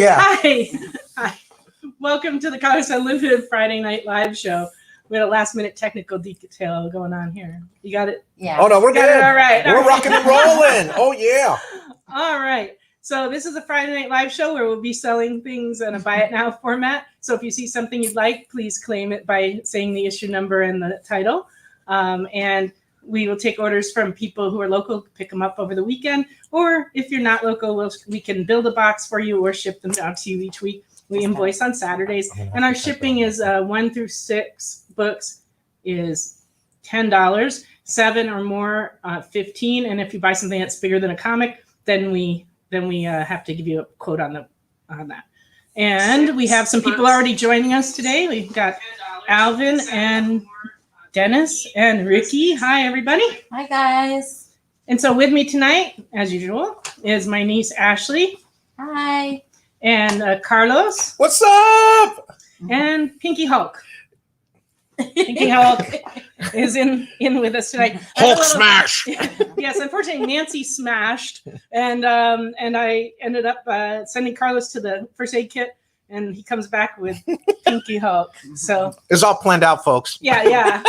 yeah. Hi. Hi. Welcome to the Comics Unlimited Friday Night Live show. We had a last-minute technical detail going on here. You got it? Yeah. Oh, no, we're good. All right. We're rocking and rolling. Oh, yeah. All right. So this is a Friday Night Live show where we'll be selling things in a buy it now format. So if you see something you'd like, please claim it by saying the issue number and the title. And we will take orders from people who are local, pick them up over the weekend. Or if you're not local, we can build a box for you or ship them down to you each week. We invoice on Saturdays. And our shipping is 1 through 6 books is $10. 7 or more, $15. And if you buy something that's bigger than a comic, then we have to give you a quote on that. And we have some people already joining us today. We've got Alvin and Dennis and Ricky. Hi, everybody. Hi, guys. And so with me tonight, as usual, is my niece, Ashley. Hi. And Carlos. What's up? And Pinky Hulk. Pinky Hulk is in with us tonight. Hulk smash. Yes, unfortunately, Nancy smashed, and I ended up sending Carlos to the first aid kit, and he comes back with Pinky Hulk. So It's all planned out, folks. yeah.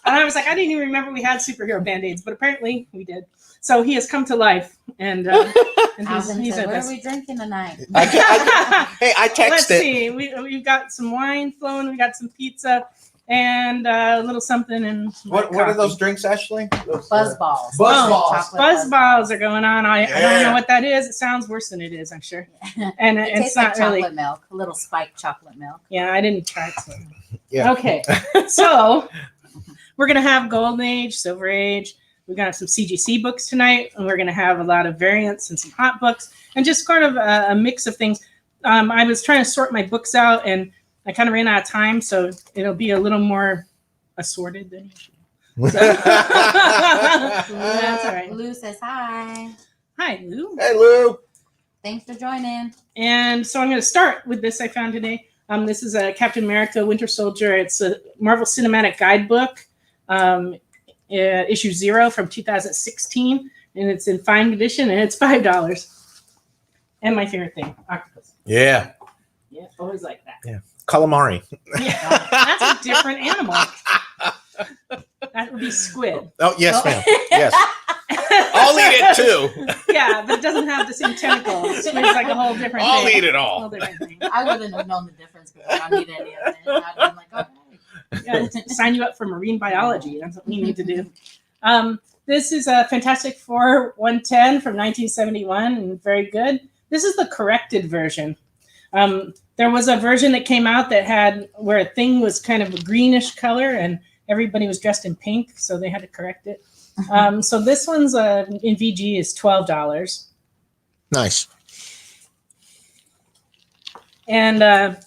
And I was like, I didn't even remember we had superhero band-aids, but apparently we did. So he has come to life, and he's said, what are we drinking tonight? Hey, I texted. Let's see. We've got some wine flowing. We got some pizza. And a little something in What are those drinks, Ashley? Buzz balls. Buzz balls are going on. I don't know what that is. It sounds worse than it is, I'm sure. And it it's tastes not like really chocolate milk, a little spiked chocolate milk. Yeah, I didn't try it. So. Yeah. Okay. So we're gonna have Golden Age, Silver Age. We're gonna have some CGC books tonight, and we're gonna have a lot of variants and some hot books, and just kind of a mix of things. I was trying to sort my books out, and I kind of ran out of time, so it'll be a little more assorted than usual. So. That's all right. Lou says hi. Hi, Lou. Hey, Lou. Thanks for joining. And so I'm going to start with this I found today. This is a Captain America Winter Soldier. It's a Marvel Cinematic Guidebook, issue 0 from 2016, and it's in fine edition, and it's $5. And my favorite thing, octopus. Yeah. Yeah, always like that. Yeah. Calamari. Yeah, that's a different animal. That would be squid. Oh, yes, ma'am. Yes. I'll eat it too. Yeah, but it doesn't have the same tentacles. Squid's like a whole different thing. I'll eat it all. Whole different thing. I wouldn't have known the difference because I don't need any of it. I'd been like, okay. Yeah, sign you up for marine biology. That's what we need to do. This is a Fantastic Four 110 from 1971, and very good. This is the corrected version. There was a version that came out that had where a thing was kind of a greenish color and everybody was dressed in pink, so they had to correct it. So this one's in VG is $12. Nice. And a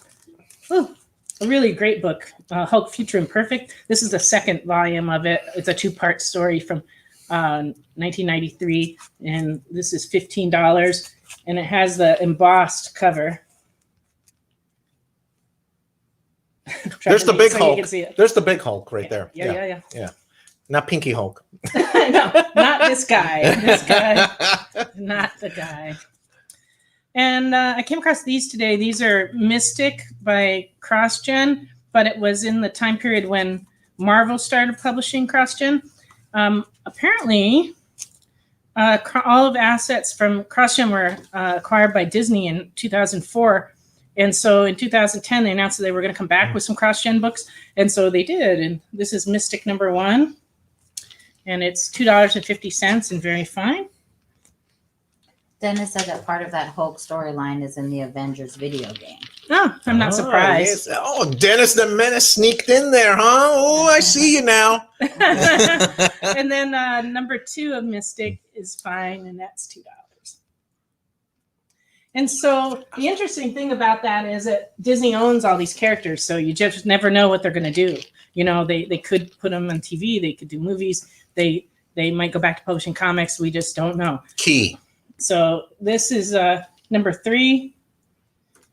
really great book, Hulk Future Imperfect. This is the second volume of it. It's a 2-part story from 1993, and this is $15, and it has the embossed cover. There's the big so Hulk. You can see it. There's the big Hulk right there. Yeah. Not Pinky Hulk. No, not this guy. This guy, not the guy. And I came across these today. These are Mystic by CrossGen, but it was in the time period when Marvel started publishing CrossGen. Apparently, all of assets from CrossGen were acquired by Disney in 2004. And so in 2010, they announced that they were going to come back with some cross-gen books. And so they did. And this is Mystic #1. And it's $2.50 and very fine. Dennis said that part of that Hulk storyline is in the Avengers video game. Oh, I'm not surprised. Yes. Oh, Dennis the Menace sneaked in there, huh? Oh, I see you now. And then #2 of Mystic is fine, and that's $2. And so the interesting thing about that is that Disney owns all these characters, so you just never know what they're going to do. You know, they could put them on TV, they could do movies, they might go back to publishing comics. We just don't know. Key. So this is #3.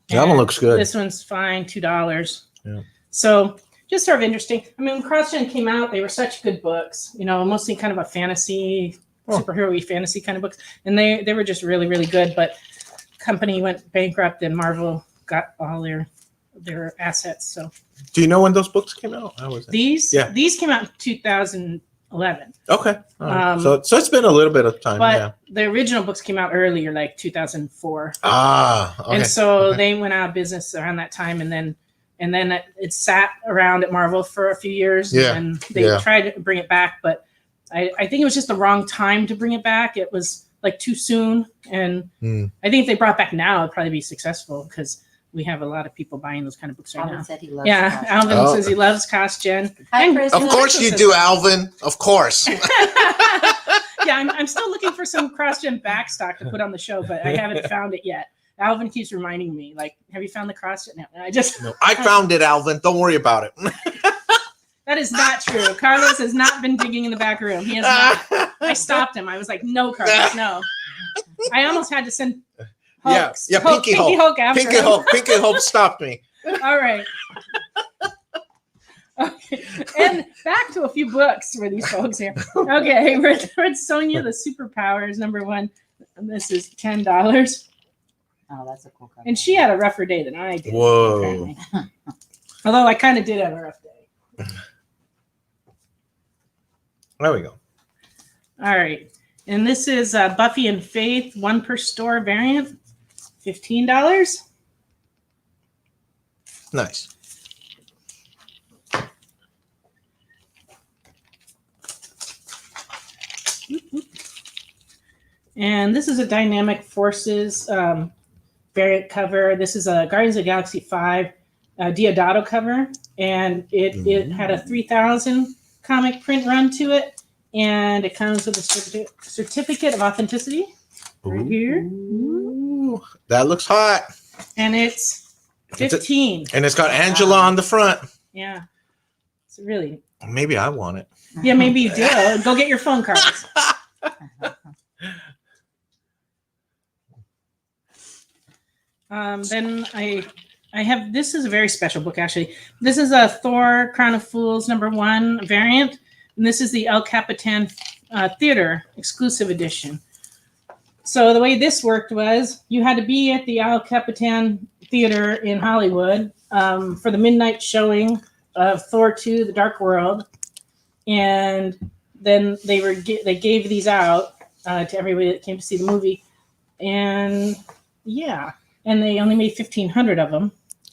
That one looks good. This one's fine, $2. Yeah. So just sort of interesting. I mean, when CrossGen came out, they were such good books. You know, mostly kind of a fantasy, superhero-y fantasy kind of books, and they were just really, really good. But company went bankrupt and Marvel got all their assets. So Do you know when those books came out? How was it? these Yeah. came out in 2011. Okay. All right. Um, So it's been a little bit of time. But Yeah. the original books came out earlier, like 2004. Ah. Okay. And so okay. they went out of business around that time, and then it sat around at Marvel for a few years. Yeah, And they tried to bring it back, but I think it was just the wrong time to bring it back. It was like too soon. And I think if they brought it back now, it'd probably be successful because we have a lot of people buying those kind of books right Alvin now. said he loves Yeah, Scott. Alvin Oh. says he loves Cost-Gen. Hi, And- Chris. Of course you do, Alvin. Of course. Yeah, I'm still looking for some Cross-Gen backstock to put on the show, but I haven't found it yet. Alvin keeps reminding me, like, have you found the Cross-Gen? No, I just No, I found it, Alvin. Don't worry about it. that is not true. Carlos has not been digging in the back room. He has not. I stopped him. I was like, no, Carlos, no. I almost had to send Hulks. Yeah, Pinky Hulk. after Pinky him. Hulk. Pinky Hulk stopped me. All right. Okay. And back to a few books for these folks here. Okay, read Sonia the Superpowers #1. And this is $10. Oh, that's a cool cover. And she had a rougher day than I did. Whoa. Apparently. Although I kind of did have a rough day. There we go. All right. And this is Buffy and Faith, 1 per store variant, $15. Nice. And this is a Dynamic Forces variant cover. This is a Guardians of the Galaxy 5 Diodato cover. And it had a 3,000 comic print run to it. And it comes with a certificate of authenticity right here. Ooh, that looks hot. And it's 15. And it's got Angela on the front. Yeah. It's really. Maybe I want it. Yeah, maybe you do. Go get your phone cards. Then I have, this is a very special book, actually. This is a Thor Crown of Fools #1 variant. And this is the El Capitan Theater exclusive edition. So the way this worked was you had to be at the El Capitan Theater in Hollywood for the midnight showing of Thor 2, The Dark World. And then they gave these out to everybody that came to see the movie. And yeah, and they only made 1,500 of them.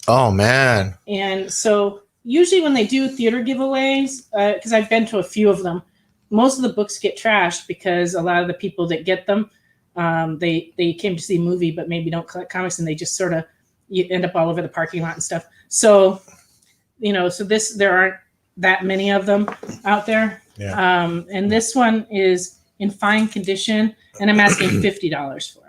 Oh, man. And so usually when they do theater giveaways, because I've been to a few of them, most of the books get trashed because a lot of the people that get them, they came to see a movie but maybe don't collect comics, and they just sort of you end up all over the parking lot and stuff. So, there aren't that many of them out there. Yeah. And this one is in fine condition, and I'm asking $50 for it.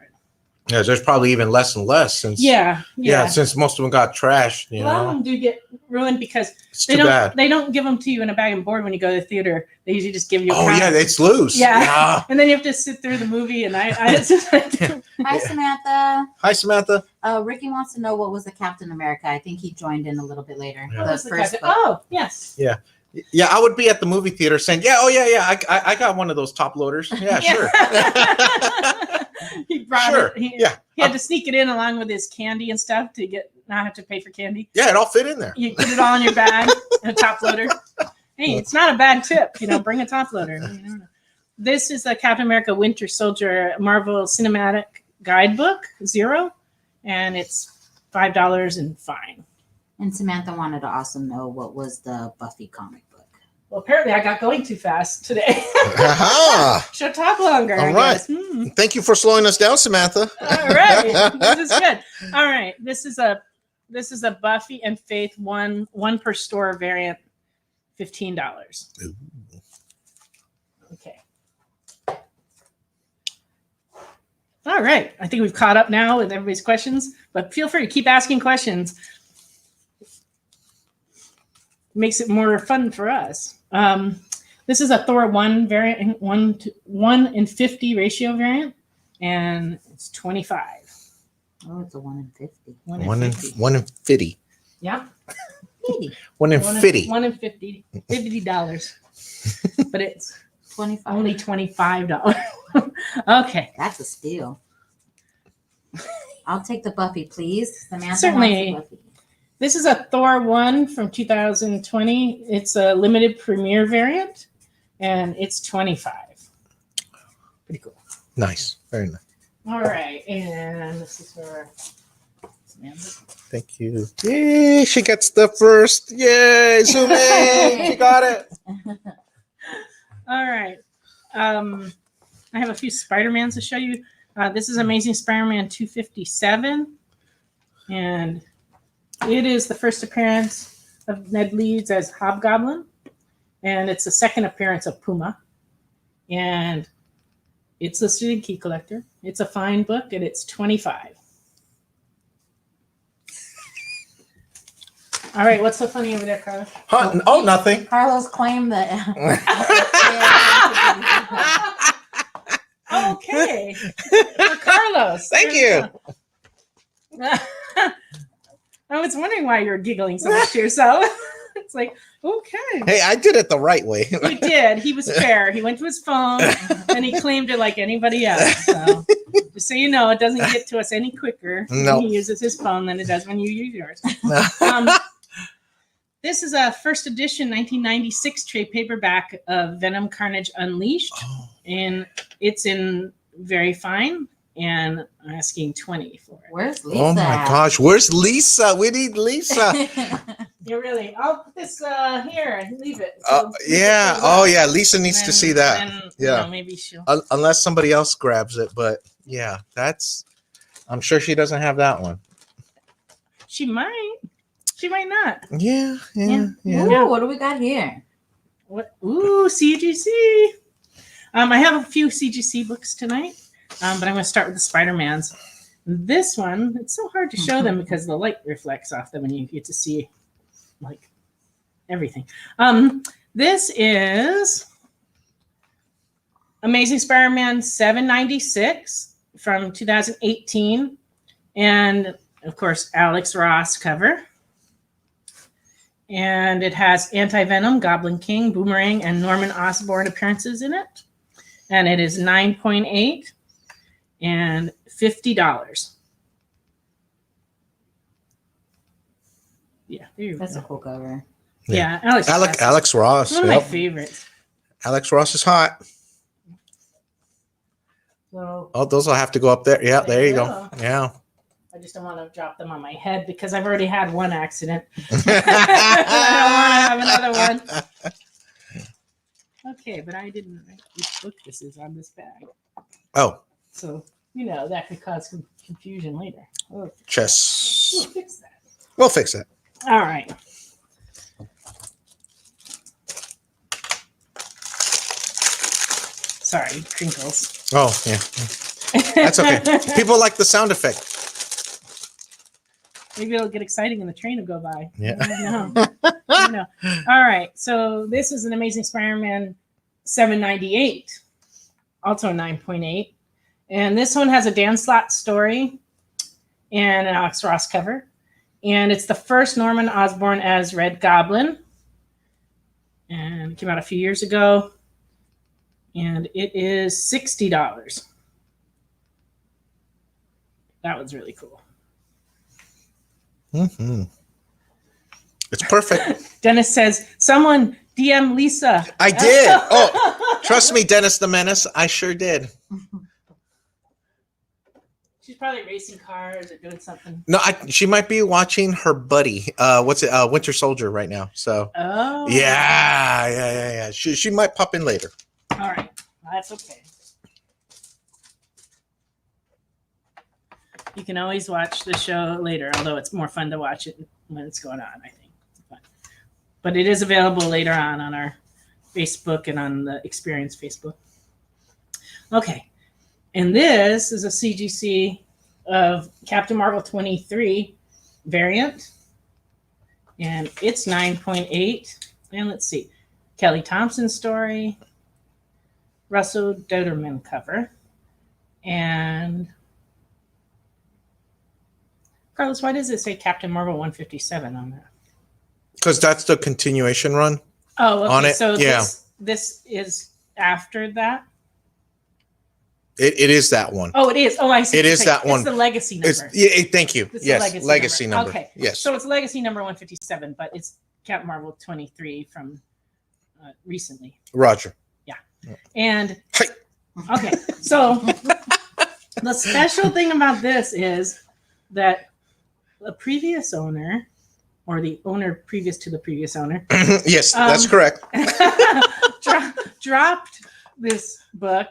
Yeah, there's probably even less and less since Yeah. since most of them got trashed. A lot of them do get ruined because It's too bad. they don't give them to you in a bag and board when you go to the theater. They usually just give you a Oh comic. yeah, it's loose. Yeah. And then you have to sit through the movie, and it's just like, Hi, Samantha. Hi, Samantha. Ricky wants to know what was the Captain America. I think he joined in a little bit later. Yeah. The What's the first Captain- book. Oh, yes. Yeah, I would be at the movie theater saying, I got one of those top loaders. Yeah, sure. He brought Sure. it. He Yeah. had to sneak it in along with his candy and stuff to not have to pay for candy. Yeah, it all fit in there. You put it all in your bag, a top loader. Hey, it's not a bad tip. Bring a top loader. This is the Captain America Winter Soldier Marvel Cinematic Guidebook 0, and it's $5 and fine. And Samantha wanted to also know what was the Buffy comic book. Well, apparently I got going too fast today. Aha. Should talk longer. All I right. guess. Thank you for slowing us down, Samantha. All right. This is good. All right. This is a Buffy and Faith one per store variant, $15. Ooh. Okay. All right. I think we've caught up now with everybody's questions, but feel free to keep asking questions. Makes it more fun for us. This is a Thor 1 variant, 1 in 50 ratio variant, and it's $25. Oh, it's a 1 in 50. 1 in 50. Yeah. 50. 1 in 50. 1 in 50. $50. But it's 25. only $25. Okay. That's a steal. I'll take the Buffy, please. Samantha Certainly. wants the Buffy. This is a Thor 1 from 2020. It's a limited premiere variant, and it's $25. Pretty cool. Nice. Very nice. All right, and this is for Samantha. Thank you. Yay, she gets the first. Yay, zoom in. She got it. All right. I have a few Spider-Mans to show you. This is Amazing Spider-Man 257. And it is the first appearance of Ned Leeds as Hobgoblin. And it's the second appearance of Puma. And it's listed in Key Collector. It's a fine book, and it's $25. All right, what's so funny over there, Carlos? Huh? Oh, nothing. Carlos claimed that. Okay. For Carlos. Thank you. I was wondering why you were giggling so much to yourself. It's like, okay. Hey, I did it the right way. He did. He was fair. He went to his phone and he claimed it like anybody else. So just so you know, it doesn't get to us any quicker No. when he uses his phone than it does when you use yours. This is a first edition 1996 trade paperback of Venom Carnage Unleashed. Oh. And it's in very fine. And I'm asking $20 for it. Where's Lisa? Oh my gosh, where's Lisa? We need Lisa. You really? I'll put this here and leave it. Yeah. Oh yeah, Lisa needs to see that. Then, Yeah. You know, maybe she'll. Unless somebody else grabs it, but yeah, that's. I'm sure she doesn't have that one. She might. She might not. Yeah. Ooh, what do we got here? What? Ooh, CGC. I have a few CGC books tonight, but I'm going to start with the Spider-Mans. This one, it's so hard to show them because the light reflects off them and you get to see like everything. This is Amazing Spider-Man 796 from 2018. And of course, Alex Ross cover. And it has Anti-Venom, Goblin King, Boomerang, and Norman Osborn appearances in it. And it is 9.8 and $50. Yeah, there you That's go. a cool cover. Yeah, Alex Ross. one of my Yep. favorites. Alex Ross is hot. So Oh, those will have to go up there. Yeah, there you go. Yeah. I just don't want to drop them on my head because I've already had one accident. I don't want to have another one. Okay, but I didn't write which book this is on this bag. Oh, So, you know, that could cause some confusion later. Oh, we'll chess. fix that. We'll fix it. All right. Sorry, crinkles. Oh, yeah. That's okay. People like the sound effect. Maybe it'll get exciting and the train will go by. Yeah. I know. All right. So this is an Amazing Spider-Man 798, also 9.8. And this one has a Dan Slott story and an Alex Ross cover. And it's the first Norman Osborn as Red Goblin. And it came out a few years ago. And it is $60. That was really cool. Mm-hmm. It's perfect. Dennis says, someone DM Lisa. I did. Oh, trust me, Dennis the Menace. I sure did. She's probably racing cars or doing something. No, she might be watching her buddy. Winter Soldier right now. So Oh. yeah. She might pop in later. All right. That's okay. You can always watch the show later, although it's more fun to watch it when it's going on, I think. But it is available later on our Facebook and on the Experience Facebook. Okay. And this is a CGC of Captain Marvel 23 variant. And it's 9.8. And let's see. Kelly Thompson story. Russell Doderman cover. And Carlos, why does it say Captain Marvel 157 on that? Because that's the continuation run. Oh, okay. On it, So yeah. this is after that? It is that one. Oh, it is. Oh, I see. It is Okay, that one. It's the legacy number. Thank you. It's Yes, the legacy number. Okay. Yes. So it's legacy number 157, but it's Captain Marvel 23 from recently. Roger. And Hey. okay, so the special thing about this is that the previous owner, or the owner previous to the previous owner, Yes, that's correct. dropped this book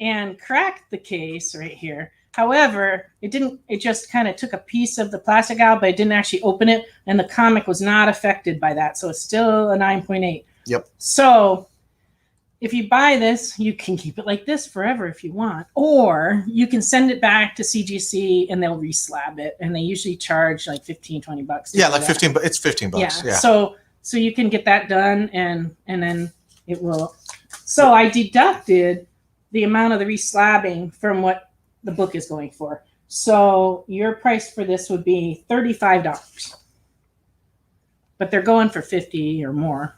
and cracked the case right here. However, it didn't. It just kind of took a piece of the plastic out, but it didn't actually open it, and the comic was not affected by that. So it's still a 9.8. Yep. So if you buy this, you can keep it like this forever if you want, or you can send it back to CGC and they'll reslab it, and they usually charge like $15-20 to Yeah, do like that. 15, but it's $15. Yeah. So you can get that done, and then it will. So I deducted the amount of the reslabbing from what the book is going for. So your price for this would be $35, but they're going for 50 or more.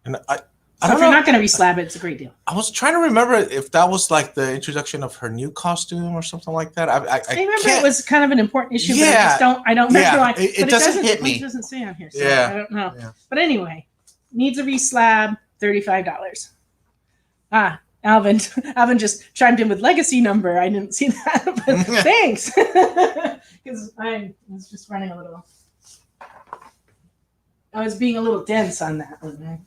And So I if don't you're know. not going to reslab it, it's a great deal. I was trying to remember if that was like the introduction of her new costume or something like that. I remember can't. it was kind of an important issue, but Yeah. I don't remember Yeah, why. it But doesn't hit me. It doesn't say on here, so Yeah. I don't know. Yeah. But anyway, needs a reslab, $35. Alvin just chimed in with legacy number. I didn't see that, but thanks. Because I was just running a little. I was being a little dense on that one.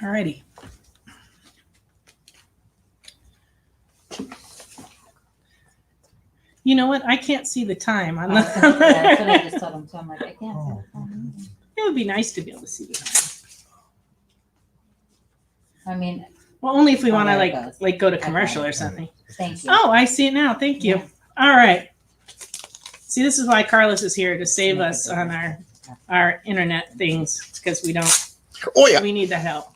Alrighty. You know what? I can't see the time on the. That's what I just told him. So I'm like, I can't. Oh. It would be nice to be able to see the time. I mean, Well, only if we Oh, want to there it goes. like go to commercial or something. thank you. Oh, I see it now. Thank you. Yeah. All right. See, this is why Carlos is here to save us on our internet things, because we don't. Oh yeah, We need the help.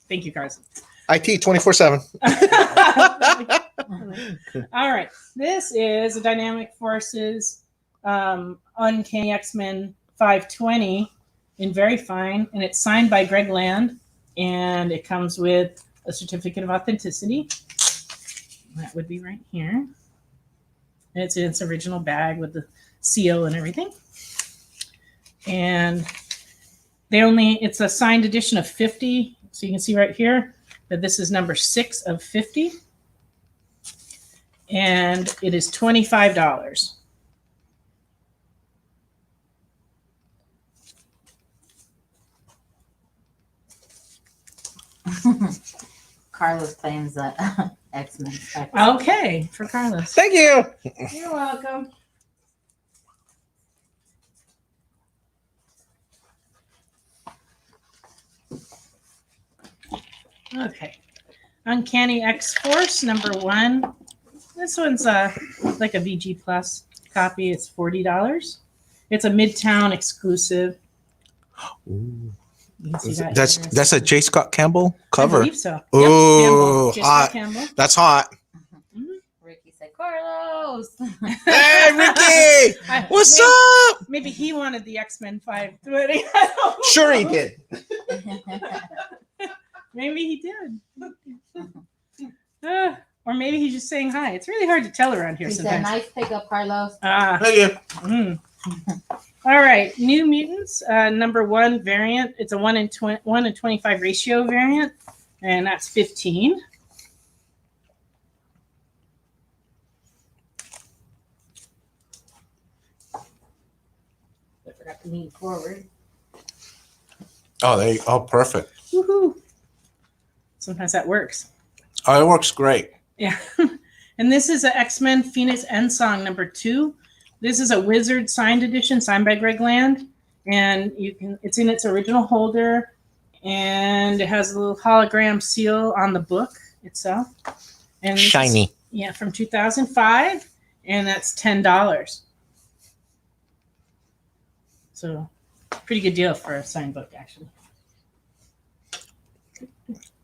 Thank you, Carlos. IT 24/7. All right. This is a Dynamic Forces Uncanny X-Men 520 in very fine, and it's signed by Greg Land, and it comes with a certificate of authenticity. That would be right here. It's in its original bag with the seal and everything. And it's a signed edition of 50. So you can see right here that this is number 6 of 50. And it is $25. Carlos claims that X-Men. Okay, for Carlos. Thank you. You're welcome. Okay. Uncanny X-Force number 1. This one's like a VG Plus copy. It's $40. It's a Midtown exclusive. Ooh. You can see that That's here. a J. Scott Campbell I cover. believe so. Ooh, Campbell. J. Scott hot. Campbell. That's hot. Ricky said, Carlos. Hey, Ricky, what's maybe, up? Maybe he wanted the X-Men 520. I don't know. Sure, he did. Maybe he did. Or maybe he's just saying hi. It's really hard to tell around here He said, sometimes. nice pickup, Carlos. Thank you. Mm. All right, New Mutants, number 1 variant. It's a 1 in 25 ratio variant, and that's 15. I forgot to lean forward. Oh, perfect. Woohoo! Sometimes that works. Oh, it works great. Yeah. And this is a X-Men Phoenix Endsong number 2. This is a Wizard signed edition, signed by Greg Land. And it's in its original holder, and it has a little hologram seal on the book itself. And this is- Shiny. yeah, from 2005, and that's $10. So pretty good deal for a signed book, actually.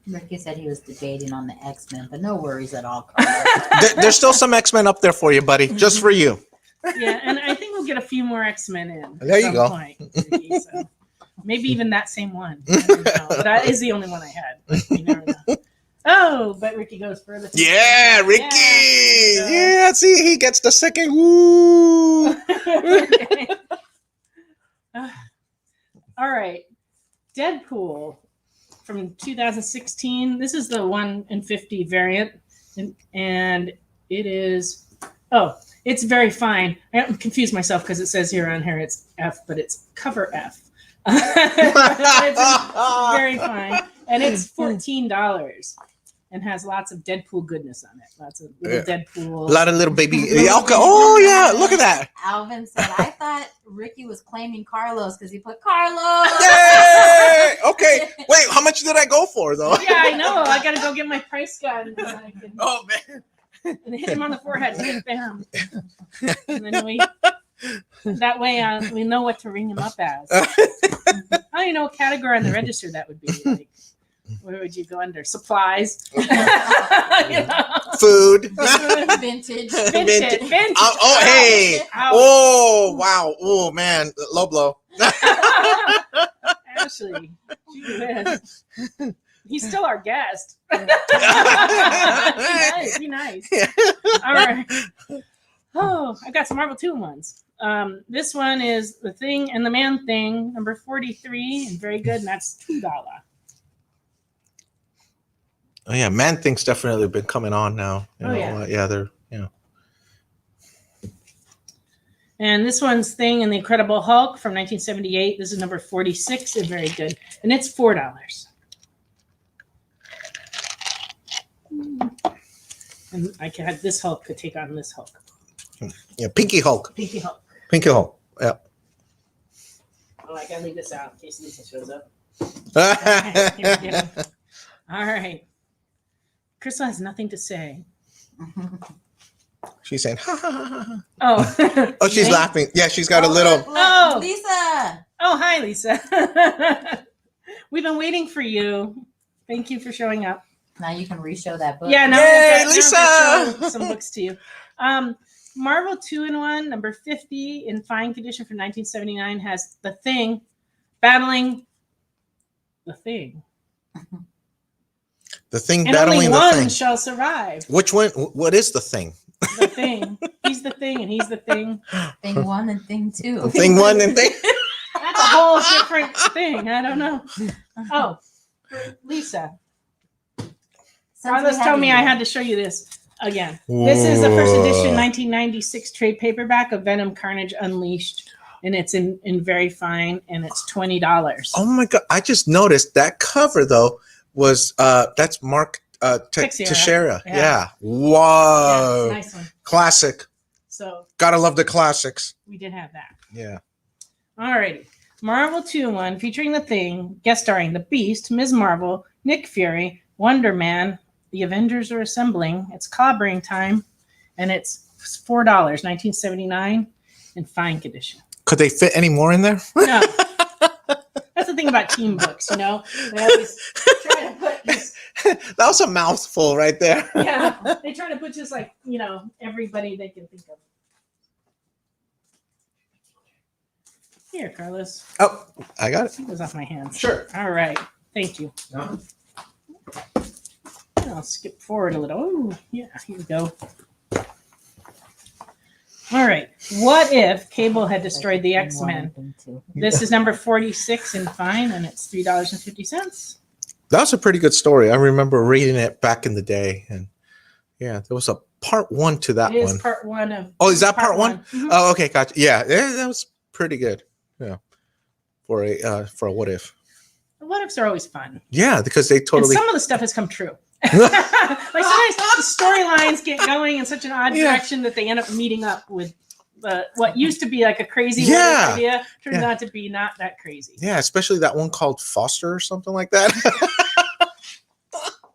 Ricky said he was debating on the X-Men, but no worries at all, Carlos. There's still some X-Men up there for you, buddy, just for you. Yeah, and I think we'll get a few more X-Men in. There you at some go. Point, Ricky, so Maybe even that same one. I don't know. That is the only one I had. But you never know. Oh, but Ricky goes further. Yeah, Ricky. Yeah, Yeah, see, he gets the second. Woo. Okay. All right. Deadpool from 2016. This is the 1 in 50 variant. And it is, it's very fine. I confused myself because it says here on here it's F, but it's cover F. It's very fine. And it's $14 and has lots of Deadpool goodness on it. Lots of little Deadpool. A lot of little baby. Oh, yeah. Look at that. Alvin said, I thought Ricky was claiming Carlos because he put Carlos. Yay! Okay. Wait, how much did I go for, though? Yeah, I know. I got to go get my price gun. Oh, man. And hit him on the forehead. Bam. And then that way we know what to ring him up as. I don't even know what category on the register that would be. Like, where would you go under? Supplies. Food. Vintage. Vintage. Oh, hey. Ouch. Oh, wow. Oh, man. Low blow. Ashley. Gee whiz. He's still our guest. Be nice. All right. Oh, I got some Marvel 2 ones. This one is The Thing and the Man Thing, number 43, and very good, and that's $2. Oh, yeah. Man Thing's definitely been coming on now. Yeah. They're, And this one's Thing and the Incredible Hulk from 1978. This is number 46, and very good, and it's $4. And this Hulk could take on this Hulk. Yeah, Pinky Hulk. Pinky Hulk. Pinky Hulk. Yeah. Oh, I gotta leave this out in case Lisa shows up. Okay, here we go. All right. Crystal has nothing to say. She's saying, ha, ha, ha, ha. Oh. Oh, she's laughing. Yeah, she's got a little. Look, Oh. Lisa. Oh, hi, Lisa. We've been waiting for you. Thank you for showing up. Now you can re-show that book. Yeah, now Yay, we've Lisa! got show some books to you. Marvel 2-in-1, number 50, in fine condition from 1979, has The Thing battling The Thing. The Thing And battling only the one Thing. shall survive. Which one? What is the Thing? The Thing. He's the Thing, and he's the Thing. Thing 1 and Thing 2. Thing 1 and Thing. That's a whole different thing. I don't know. Oh, Lisa. Carlos told me I had to show you this again. This is the first edition 1996 trade paperback of Venom Carnage Unleashed, and it's in very fine, and it's $20. Oh my God! I just noticed that cover though was that's Mark Teixeira. Yeah. Yeah. Whoa. Yeah, nice one. Classic. So Gotta love the classics. we did have that. Yeah. Alrighty. Marvel 2-in-1 featuring The Thing, guest starring The Beast, Ms. Marvel, Nick Fury, Wonder Man. The Avengers are assembling. It's clobbering time, and it's $4, 1979, in fine condition. Could they fit any more in there? No. That's the thing about team books, you know? They always try to put just, That was a mouthful right there. yeah, they try to put just like, everybody they can think of. Here, Carlos. Oh, I got it. It was off my hands. Sure. All right. Thank you. I'll skip forward a little. Oh, yeah, here we go. All right. What if Cable had destroyed the X-Men? This is number 46 in fine, and it's $3.50. That was a pretty good story. I remember reading it back in the day, and yeah, there was a part 1 to that It is one. part 1 of. Oh, is that part 1? Mhm. Oh, okay, gotcha. Yeah, that was pretty good. Yeah, for a what if? What ifs are always fun. Yeah, because they totally. And some of the stuff has come true. Like sometimes the storylines get going in such an odd direction that they end up meeting up with what used to be like a crazy idea turns out to be not that crazy. Yeah, especially that one called Foster or something like that.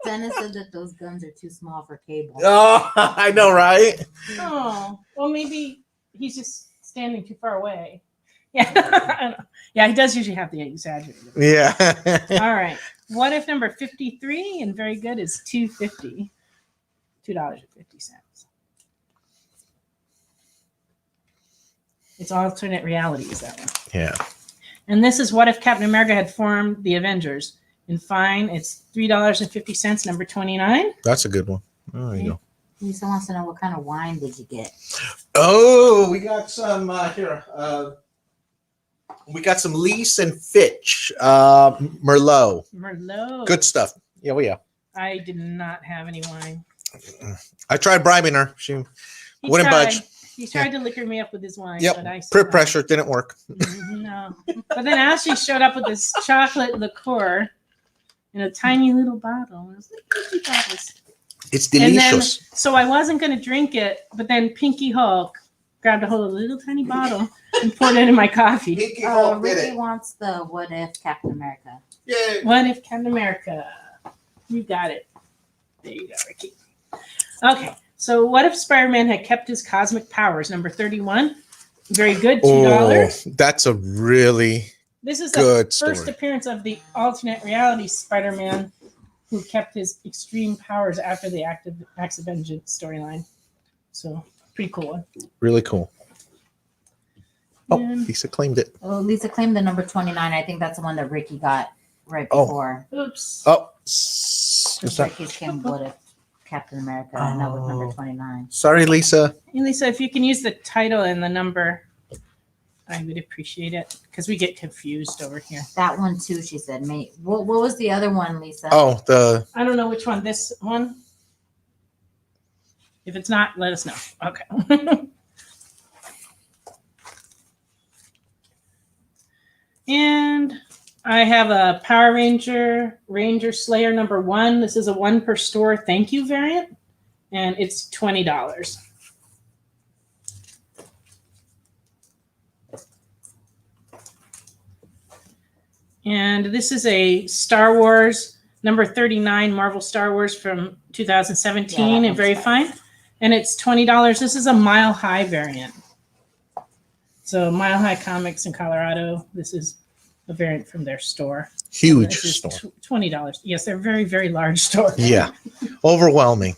Dennis said that those guns are too small for Cable. Oh, I know, right? Oh, well, maybe he's just standing too far away. Yeah, I don't know. Yeah, he does usually have the exaggerated. Yeah. All right. What if number 53 and very good is $2.50? $2.50. It's alternate reality, is that one? Yeah. And this is what if Captain America had formed the Avengers. In fine, it's $3.50, number 29. That's a good one. Oh, there you go. Lisa wants to know what kind of wine did you get? Oh, we got some here. We got some Lease and Fitch Merlot. Merlot. Good stuff. Yeah, well, yeah. I did not have any wine. I tried bribing her. She wouldn't budge. He tried to liquor me up with his wine. Yep. But I said Peer no. pressure didn't work. No. But then Ashley showed up with this chocolate liqueur in a tiny little bottle. It was like 50 bottles. It's And then, delicious. so I wasn't going to drink it, but then Pinky Hulk grabbed a hold of a little tiny bottle and poured it in my coffee. Pinky Ricky wants the what if Captain America. Yay. What if Captain America? You got it. There you go, Ricky. Okay, so what if Spider-Man had kept his cosmic powers? Number 31. Very good, $2. Oh, that's a really This is good the first story. appearance of the alternate reality Spider-Man who kept his extreme powers after the Acts of Vengeance storyline. So, pretty cool one. Really cool. Oh, And- Lisa claimed it. Oh, Lisa claimed the number 29. I think that's the one that Ricky got right Oh. before. Oops. Oh, Because Ricky's came what if Captain America, and that was number 29. sorry, Lisa. Hey, Lisa, if you can use the title and the number, I would appreciate it because we get confused over here. That one too, she said. What was the other one, Lisa? Oh, the I don't know which one. This one? If it's not, let us know. Okay. And I have a Power Ranger Slayer number 1. This is a 1 per store thank you variant, and it's $20. And this is a Star Wars number 39 Marvel Star Wars from 2017, Yeah, and very fine. And it's $20. This is a Mile High variant. So Mile High Comics in Colorado. This is a variant from their store. huge This is store. $20. Yes, they're a very, very large store. Yeah, overwhelming.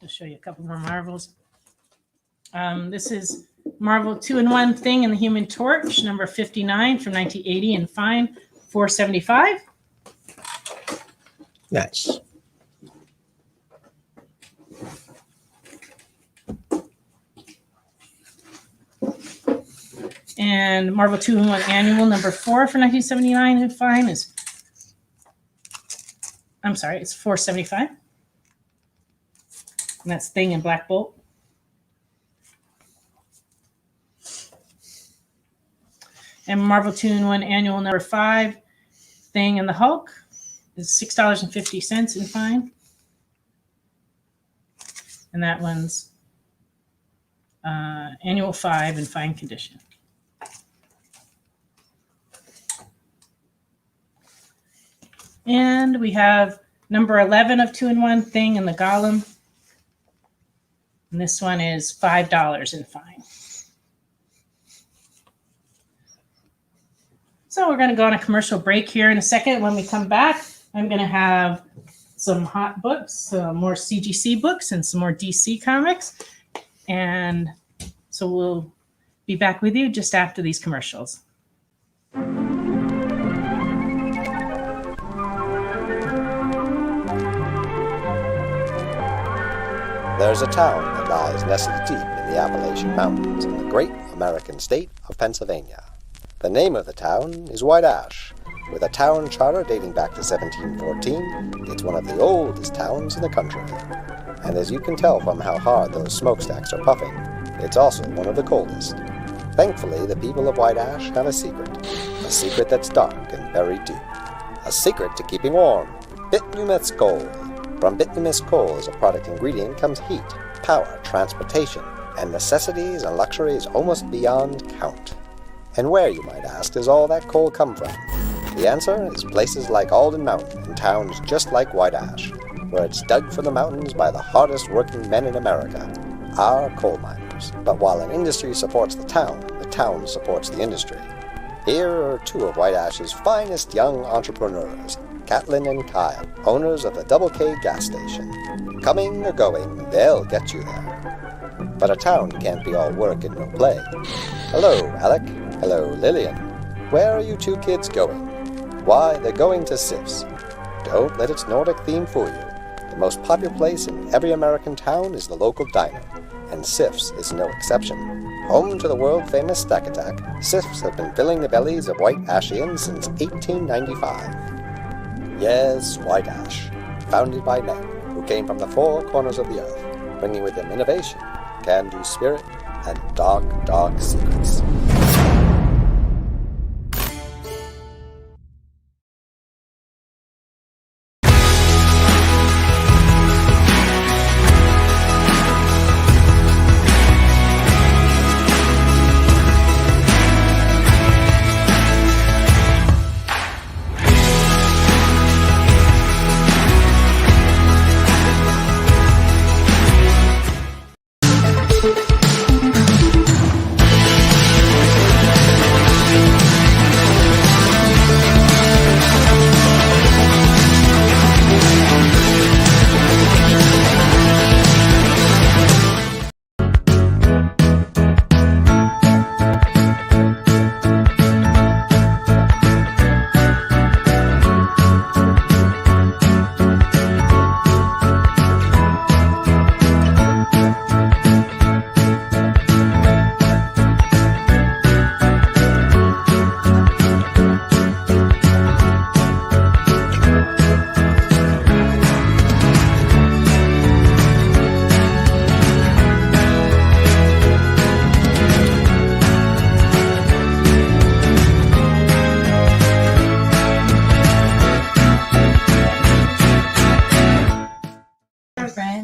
I'll show you a couple more Marvels. This is Marvel 2-in-1 Thing and the Human Torch, number 59 from 1980, and fine, $4.75. Nice. And Marvel 2-in-1 Annual, number 4 for 1979, and fine is, I'm sorry, it's $4.75. And that's Thing and Black Bolt. And Marvel 2-in-1 Annual number 5, Thing and the Hulk, is $6.50 in fine. And that one's Annual 5 in fine condition. And we have number 11 of 2-in-1 Thing and the Golem. And this one is $5 in fine. So we're going to go on a commercial break here in a second. When we come back, I'm going to have some hot books, some more CGC books, and some more DC comics. And so we'll be back with you just after these commercials. There's a town that lies nestled deep in the Appalachian Mountains in the great American state of Pennsylvania. The name of the town is White Ash. With a town charter dating back to 1714, it's one of the oldest towns in the country. And as you can tell from how hard those smokestacks are puffing, it's also one of the coldest. Thankfully, the people of White Ash have a secret that's dark and very deep. A secret to keeping warm, bituminous coal. From bituminous coal as a product ingredient comes heat, power, transportation, and necessities and luxuries almost beyond count. And where, you might ask, does all that coal come from? The answer is places like Alden Mountain and towns just like White Ash, where it's dug from the mountains by the hardest working men in America, our coal miners. But while an industry supports the town supports the industry. Here are two of White Ash's finest young entrepreneurs, Catlin and Kyle, owners of the Double K gas station. Coming or going, they'll get you there. But a town can't be all work and no play. Hello, Alec. Hello, Lillian. Where are you two kids going? Why, they're going to Sif's. Don't let its Nordic theme fool you. The most popular place in every American town is the local diner, and Sif's is no exception. Home to the world-famous Stack Attack, Sif's have been filling the bellies of white Ashians since 1895. Yes, white ash, founded by men who came from the four corners of the earth, bringing with them innovation, can-do spirit, and dark, dark secrets.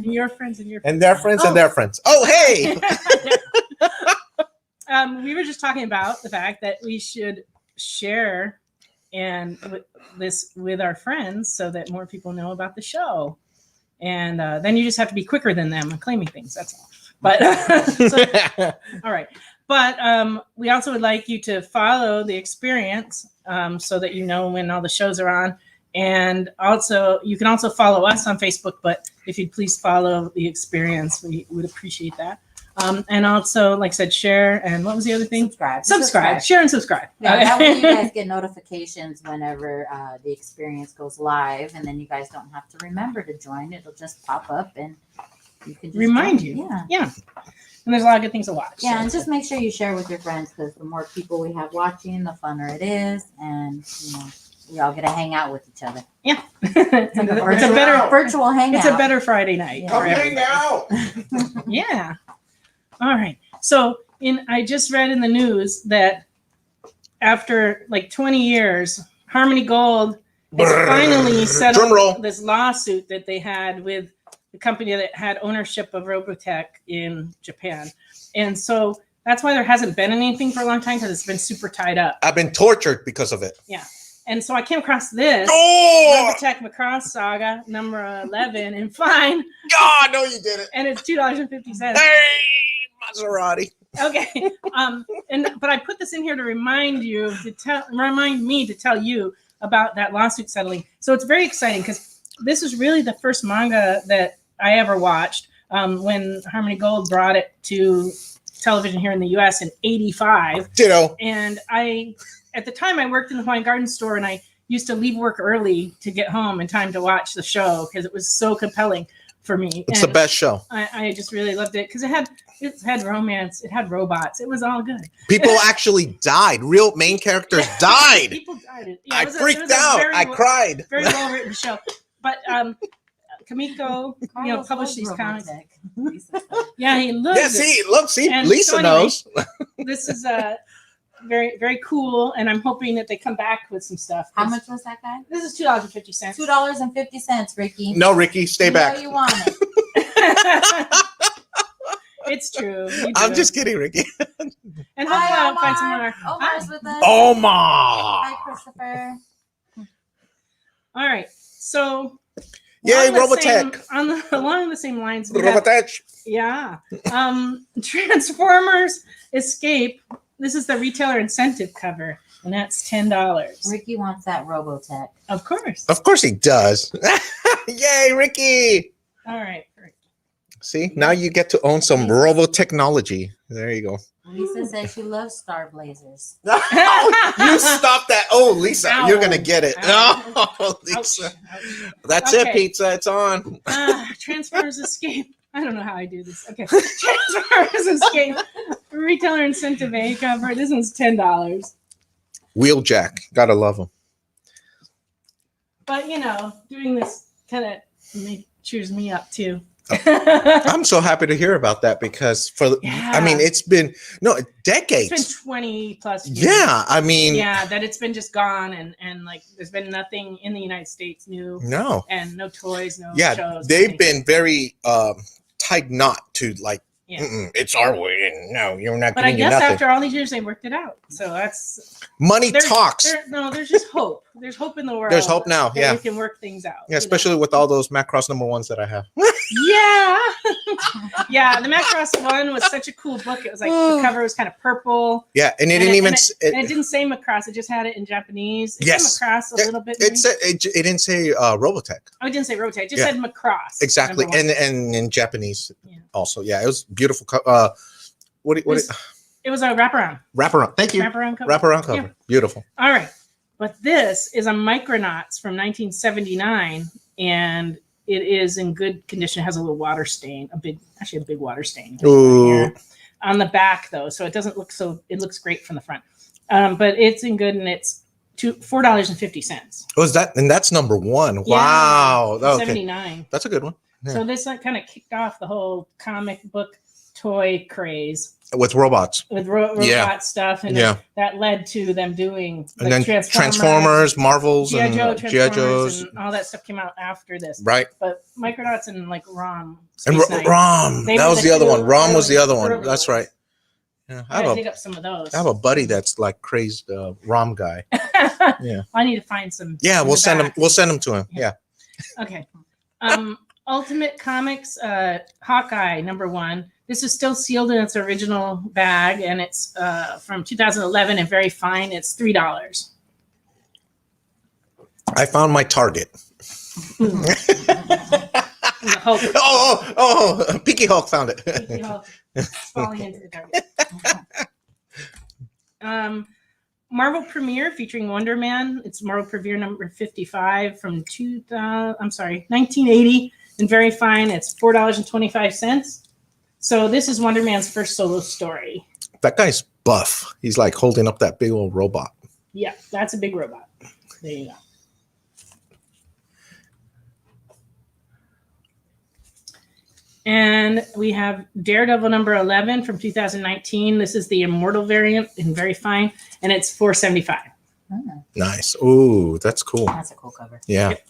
Your friends and your And their friends and their friends. Oh, hey! We were just talking about the fact that we should share this with our friends so that more people know about the show. And then you just have to be quicker than them and claiming things. That's all. But all right. But we also would like you to follow the experience so that you know when all the shows are on. And also, you can also follow us on Facebook, but if you'd please follow the experience, we would appreciate that. And also, like I said, share. And what was the other thing? Subscribe. Share and subscribe. Yeah, that way you guys get notifications whenever the experience goes live, and then you guys don't have to remember to join. It'll just pop up, and you can just remind join. you. Yeah. And there's a lot of good things to watch. Yeah, and just make sure you share with your friends, because the more people we have watching, the funner it is, and we all get to hang out with each other. Yeah. It's like a better virtual hangout. It's a better Friday night. Yeah. Come hang out! Yeah. All right. So I just read in the news that after like 20 years, Harmony Gold has finally settled this lawsuit that they had with the company that had ownership of Robotech in Japan. And so that's why there hasn't been anything for a long time, because it's been super tied up. I've been tortured because of it. Yeah. And so I came across this Oh! Robotech Macross Saga number 11 and fine. God, no, you did it. And it's $2.50. Hey, Maserati. Okay. But I put this in here to remind me to tell you about that lawsuit settling. So it's very exciting, because this is really the first manga that I ever watched when Harmony Gold brought it to television here in the US in 85. Ditto. And at the time I worked in the Hawaiian Garden store, and I used to leave work early to get home in time to watch the show because it was so compelling for me. It's the best show. I just really loved it because it had romance, it had robots, it was all good. People actually died. Real main characters died. People died. Yeah, I freaked out. I cried. Very well written show. But Kamiko, published these comics. Yeah, he loves it. Yeah, see, And Lisa so anyway, knows. This is very, very cool, and I'm hoping that they come back with some stuff. How much was that guy? This is $2.50. $2.50, Ricky. No, Ricky, stay back. You want it. It's true. I'm just kidding, Ricky. And hopefully I'll find some more. Omar's with us. Omar. Hi, Christopher. All right. So Yay, along the Robotech. along the same lines, we have, Robotech. yeah. Transformers Escape. This is the retailer incentive cover, and that's $10. Ricky wants that Robotech. Of course. Of course he does. Yay, Ricky. All right. See, now you get to own some robo technology. There you go. Lisa says she loves Star Blazers. You stop that. Oh, Lisa, Ow. you're going to get it. Ow. Oh, Lisa. Ouch, ouch. That's Okay. it, pizza. It's on. Transformers Escape. I don't know how I do this. Okay. Transformers Escape. Retailer incentive A cover. This one's $10. Wheeljack. Gotta love them. But, doing this kind of cheers me up too. I'm so happy to hear about that because I mean, it's been decades. It's been 20 plus years. Yeah, I mean, that it's been just gone and like there's been nothing in the United States new. No. And no toys, no Yeah, shows. they've been very tied knot to like, Yeah. it's our way and no, you're not But I giving you guess nothing. after all these years, they worked it out. So that's Money talks. there's just hope. There's hope in the world. There's hope now. that Yeah. we can work things out. Yeah, especially with all those Macross #1s that I have. Yeah. Yeah. The Macross one was such a cool book. It was like the cover was kind of purple. Yeah, and it And didn't it- even. And it didn't say Macross. It just had it in Japanese. It Yes. said Macross a little bit. It said it didn't say Robotech. Oh, it didn't say Rotec. It just Yeah. said Macross. Exactly, number one. and in Japanese Yeah. also. Yeah, it was beautiful. What It was a wraparound. wraparound? Thank you. Wraparound cover. Wraparound cover. Yeah. Beautiful. All right. But this is a Micronauts from 1979, and it is in good condition. It has a little water stain, a big water stain. Ooh. Here. On the back, though, so it doesn't look it looks great from the front. But it's in good, and it's $4.50. Was that? And that's #1. Yeah. Wow. Okay. 79. That's a good one. Yeah. So this kind of kicked off the whole comic book toy craze With robots. with robot Yeah. stuff, and Yeah. that led to them doing And like then Transformers, Marvels, G.I. and Joe, G.I. Transformers, Joes. and all that stuff came out after this. Right. But Micronauts and like ROM. And Space Knight, ROM. They That were was the the other two one. ROM was the other one. early That's ones. right. Yeah. I gotta dig up some of those. I have a buddy that's like crazed ROM guy. Yeah. I need to find some. Yeah, in we'll the send him. back. We'll send him to him. Yeah. Okay. Ultimate Comics Hawkeye #1. This is still sealed in its original bag, and it's from 2011 and very fine. It's $3. I found my target. The Hulk. Oh, Peaky Hulk found it. You know, falling into the dark. Marvel Premiere featuring Wonder Man. It's Marvel Premiere number 55 from 1980 and very fine. It's $4.25. So this is Wonder Man's first solo story. That guy's buff. He's like holding up that big old robot. Yeah, that's a big robot. There you go. And we have Daredevil number 11 from 2019. This is the Immortal variant and very fine. And it's $4.75. Oh, Nice. Ooh, that's cool. that's a cool cover. Yeah. Yep.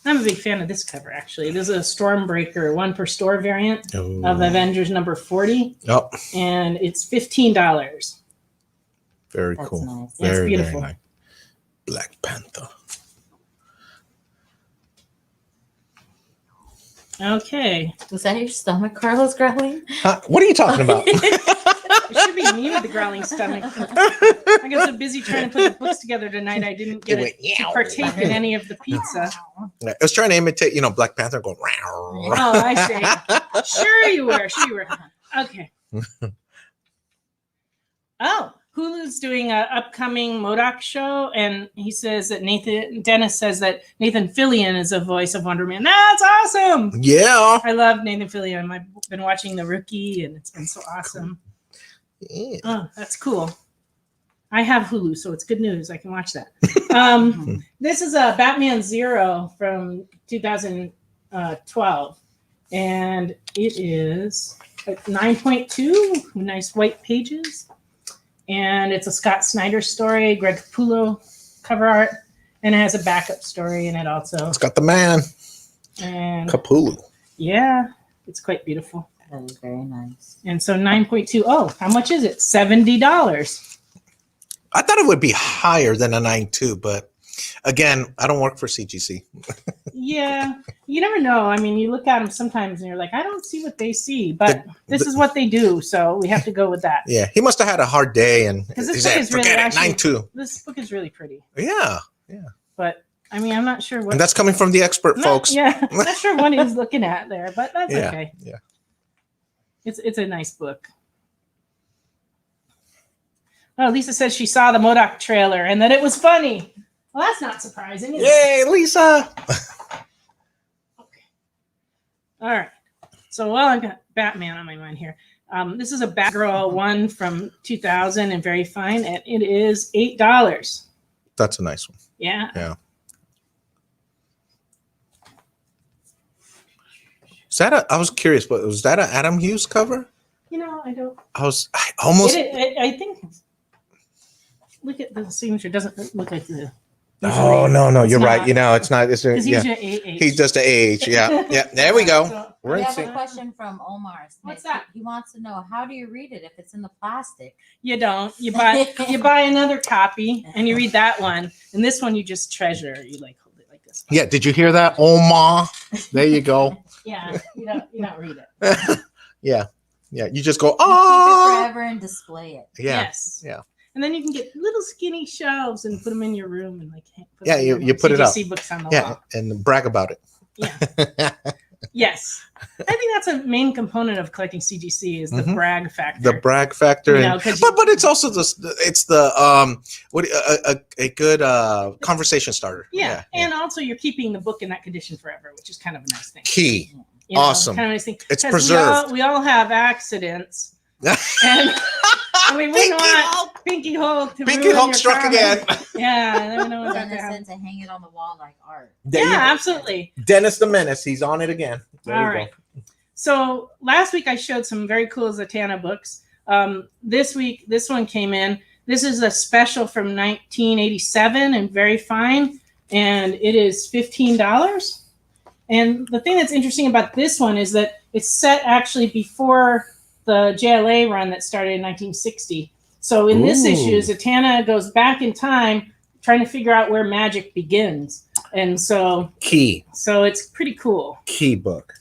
I'm a big fan of this cover, actually. This is a Stormbreaker 1 per store variant Ooh. of Avengers number 40. Oh, And it's $15. very That's cool. nice. Yeah, it's Very, beautiful. very nice. Black Panther. Okay. Was that your stomach, Carlos, growling? Huh? What are you talking about? It should be me with the growling stomach. I got so busy trying to put the books together tonight, I didn't get went, to partake in any of the pizza. I was trying to imitate, Black Panther go. Oh, I see. Sure you were. Okay. Oh, Hulu's doing an upcoming MODOK show, and he says that Dennis says that Nathan Fillion is a voice of Wonder Man. That's awesome. Yeah. I love Nathan Fillion. I've been watching The Rookie, and it's been so awesome. Yeah. Oh, that's cool. I have Hulu, so it's good news. I can watch that. This is a Batman Zero from 2012, and it is 9.2, nice white pages. And it's a Scott Snyder story, Greg Capullo cover art, and it has a backup story in it also. It's got the man. And Capulu. yeah, it's quite beautiful. That is very nice. And so 9.2. Oh, how much is it? $70. I thought it would be higher than a 9.2, but again, I don't work for CGC. Yeah, you never know. I mean, you look at them sometimes and you're like, I don't see what they see, but this is what they do, so we have to go with that. Yeah, he must have had a hard day and Because this he book said, is really forget it, actually 9.2. this book is really pretty. Yeah. But I mean, I'm not sure what. And that's coming from the expert, folks. Yeah, I'm not sure what he's looking at there, but that's Yeah, okay. yeah. It's a nice book. Oh, Lisa says she saw the MODOK trailer and that it was funny. Well, that's not surprising. Is it? Yay, Lisa! Okay. All right. So while I've got Batman on my mind here, this is a Batgirl one from 2000 and very fine, and it is $8. That's a nice one. Yeah. Yeah. Is that I was curious, but was that an Adam Hughes cover? You know, I almost. I think. Look at the signature. Doesn't look like the. Oh no, It's you're not. right. You know, it's not. It's Because yeah. he's AH. He does the age. Yeah, yeah. There we go. So, We're We in have sync. a question from Omar Smith. What's that? He wants to know, how do you read it if it's in the plastic? you don't. You buy another copy and you read that one, and this one you just treasure. You like hold it like this. Yeah. Did you hear that, Omar? There you go. Yeah. You don't read it. Yeah. You just go. You keep it Oh. forever and display it. Yeah. Yes. Yeah. And then you can get little skinny shelves and put them in your room and like. Put Yeah, them in you put it up. CGC books on the Yeah, wall. and brag about it. Yeah. Yes. I think that's a main component of collecting CGC is the Mhm. brag factor. The brag factor, You know, and, 'cause but it's also a good conversation starter. Yeah. And also you're keeping the book in that condition forever, which is kind of a nice thing. Key. You know, Awesome. Kind of a nice thing. It's 'Cause preserved. We all have accidents. And we wouldn't want Pinky Hulk to Pinky ruin Hulk your struck comic. again. Yeah, and then no one's out Dennis there. said to hang it on the wall like art. There you Yeah, go. absolutely. Dennis the Menace. He's on it again. There All you right. So last week I showed some very cool Zatanna books. This week, this one came in. This is a special from 1987 and very fine. And it is $15. And the thing that's interesting about this one is that it's set actually before the JLA run that started in 1960. So in this Ooh. issue, Zatanna goes back in time trying to figure out where magic begins. And so Key it's pretty cool. book.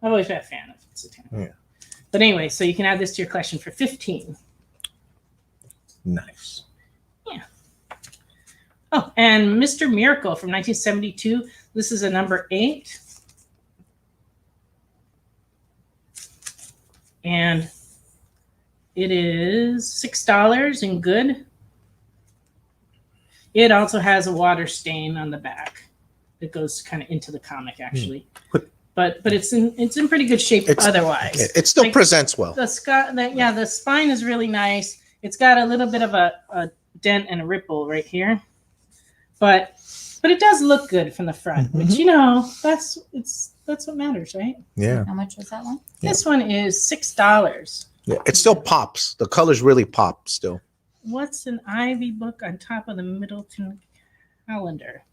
I've always been a fan of Zatanna. Yeah. But anyway, so you can add this to your collection for $15. Nice. Oh, and Mr. Miracle from 1972. This is a number 8. And it is $6 and good. It also has a water stain on the back that goes kind of into the comic, actually. But it's in pretty good shape otherwise. It still Like, presents well. the spine is really nice. It's got a little bit of a dent and a ripple right here, but it does look good from the front, which that's what matters, right? Yeah. How much was that one? This one is $6. Yeah. It still pops. The colors really pop still. What's an Ivy book on top of the Middleton calendar?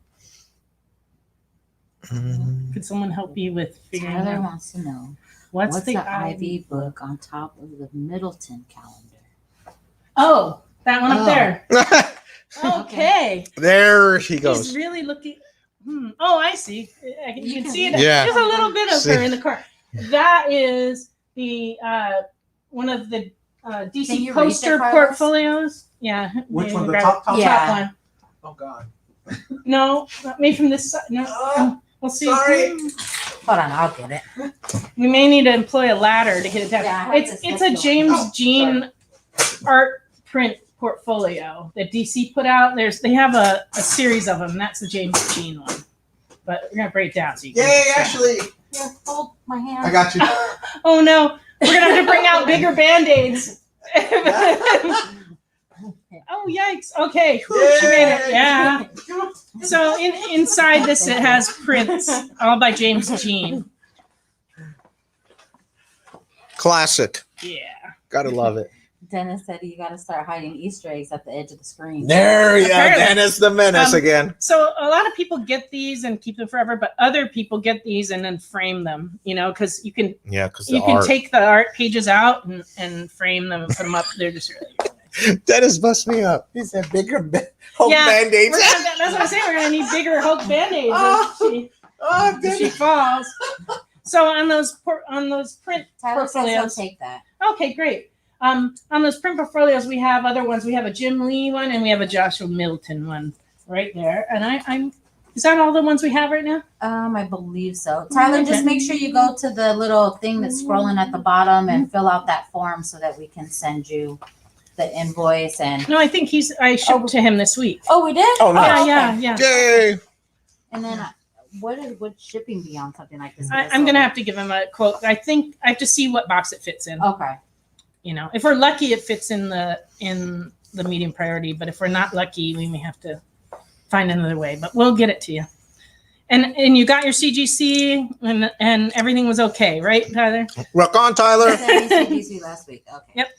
Could someone help me with figuring Tyler out wants to know, what's the Ivy book on top of the Middleton calendar? Oh, that one up Oh. there. Okay. There he goes. He's really looking. Oh, I see. You can see it. Yeah. There's a little bit of See. her in the corner. That is the one of the Can DC you read poster it, Carlos? portfolios. Yeah. Which maybe one? The grab top it. Yeah. Top one. Oh God. No, not me from this side. No. Oh, We'll see. sorry. Hold on, I'll get it. We may need to employ a ladder to get it down. Yeah, I have it's this it's book a going. James Oh, Jean art print portfolio that DC put out. They have a series of them. That's the James Jean one. But we're gonna break it down so you can. Yay, Ashley. Here, hold my hand. I got you. Oh no, we're gonna have to bring out bigger band-aids. Oh yikes. Okay, whew, she made it. Yeah. So inside this it has prints all by James Jean. Classic. Yeah. Gotta love it. Dennis said you got to start hiding Easter eggs at the edge of the screen. There you go. Apparently. Dennis the Menace again. So a lot of people get these and keep them forever, but other people get these and then frame them, because you can Yeah, because take the art pages out and frame them and put them up. They're just really Dennis bust me up. He said bigger Hulk Yeah, band-aids. that's what I'm saying. We're gonna need bigger Hulk band-aids Oh, if she Dennis. falls. So on those print Tyler says he'll portfolios. take that. Okay, great. On those print portfolios, we have other ones. We have a Jim Lee one and we have a Joshua Middleton one right there. And Is that all the ones we have right now? I believe so. Tyler, just make sure you go to the little thing that's scrolling at the bottom and fill out that form so that we can send you the invoice and. No, I think I shipped to him this week. Oh, we did. Oh, nice. Yeah. Yay! And then would shipping be on something like this? I'm gonna have to give him a quote. I think I have to see what box it fits in. Okay. You know, if we're lucky, it fits in the medium priority. But if we're not lucky, we may have to find another way. But we'll get it to you. And you got your CGC and everything was okay, right, Tyler? Rock on, Tyler. CGC last week. Okay. Yep.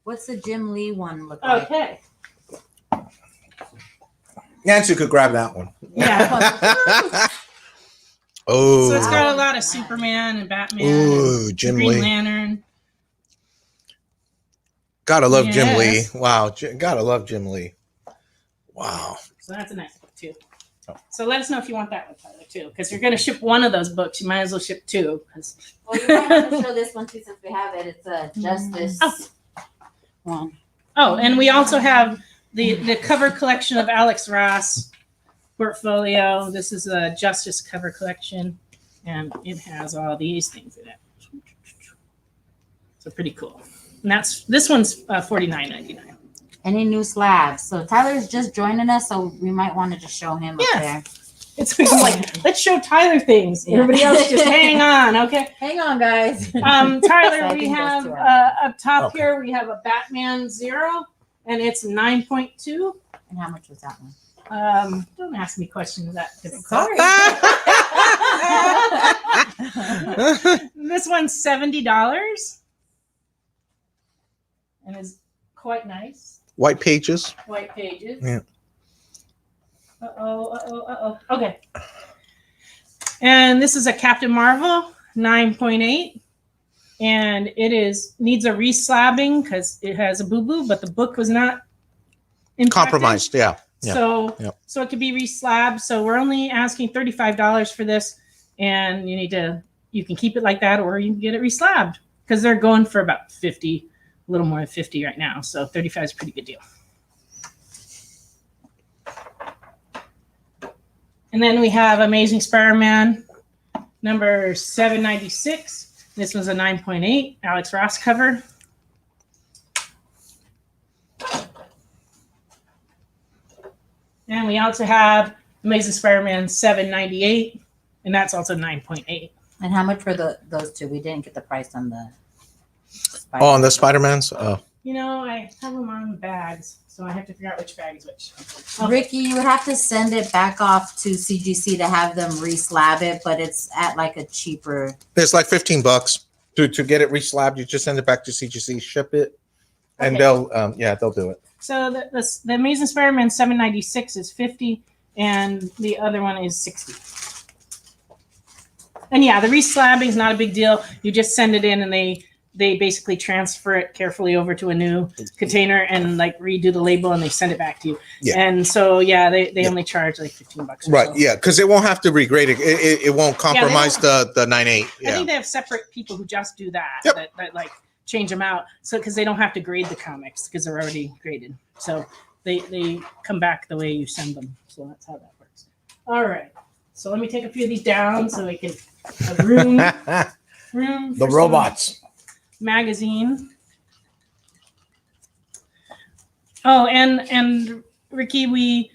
What's the Jim Lee one look like? Okay. Nancy could grab that one. Yeah. Oh. So it's got a lot of Superman and Batman. Ooh, and Jim Green Lee. Lantern. Gotta love Jim Lee. Yes. Wow. Gotta love Jim Lee. Wow. So that's a nice book too. So let us know if you want that one, Tyler, too, because you're going to ship one of those books. You might as well ship two. Well, you might have to show this one too since we have it. It's a Justice one. Oh, and we also have the cover collection of Alex Ross portfolio. This is a Justice cover collection, and it has all these things in it. So pretty cool. And this one's $49.99. Any new slabs? So Tyler's just joining us, so we might want to just show him up there. It's like, let's show Tyler things. Yeah. Everybody else just hang on, okay? Hang on, guys. Tyler, I we think have those two are- up top Okay. here, we have a Batman Zero, and it's 9.2. And how much was that one? Don't ask me questions that difficult. Sorry. This one's $70 and is quite nice. White pages. White pages. Yeah. Uh-oh. Okay. And this is a Captain Marvel 9.8. And it needs a reslabbing because it has a boo-boo, but the book was not impacted. Compromised. Yeah. Yeah. So it could be reslabbed. So we're only asking $35 for this, and you can keep it like that, or you can get it reslabbed because they're going for about 50, a little more than 50 right now. So 35 is a pretty good deal. And then we have Amazing Spider-Man number 796. This was a 9.8 Alex Ross cover. And we also have Amazing Spider-Man 798, and that's also 9.8. And how much were those two? We didn't get the price on the. Oh, on the Spider-Mans? Oh. You know, I have them on bags, so I have to figure out which bag is which. Ricky, you would have to send it back off to CGC to have them reslab it, but it's at like a cheaper. It's like $15 to get it reslabbed. You just send it back to CGC, ship it, and Okay. they'll do it. So the Amazing Spider-Man 796 is 50, and the other one is 60. And yeah, the reslabbing is not a big deal. You just send it in, and they basically transfer it carefully over to a new container and like redo the label, and they send it back to you. Yeah. And so yeah, they only charge like $15. Or Right. so. Yeah. Because it won't have to regrade it. It won't compromise the 9.8. I Yeah. think they have separate people who just do that. Yep. That like change them out. So because they don't have to grade the comics because they're already graded. So they come back the way you send them. So that's how that works. All right. So let me take a few of these down so we can have room. room The for robots. some magazine. Oh, and Ricky, we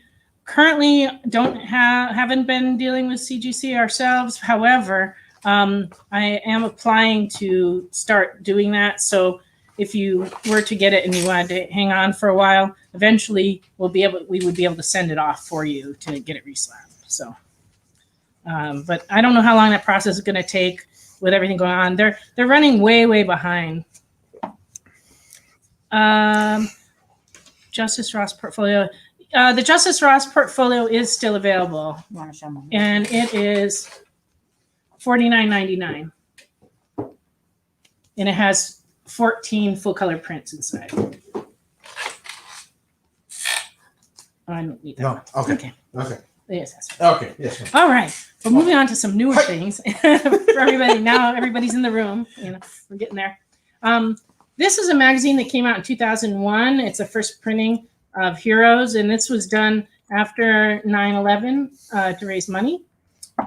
currently haven't been dealing with CGC ourselves. However, I am applying to start doing that. So if you were to get it and you wanted to hang on for a while, eventually we would be able to send it off for you to get it reslabbed. So, but I don't know how long that process is going to take with everything going on. They're running way behind. Justice Ross portfolio. The Justice Ross portfolio is still available, You want to show them? and it is $49.99, and it has 14 full color prints inside. Oh, I don't need that. No. one. Okay. Okay. Yes. Okay. Yes. All right. Well, moving on to some newer things for everybody. Now everybody's in the room. We're getting there. This is a magazine that came out in 2001. It's a first printing of Heroes, and this was done after 9/11 to raise money,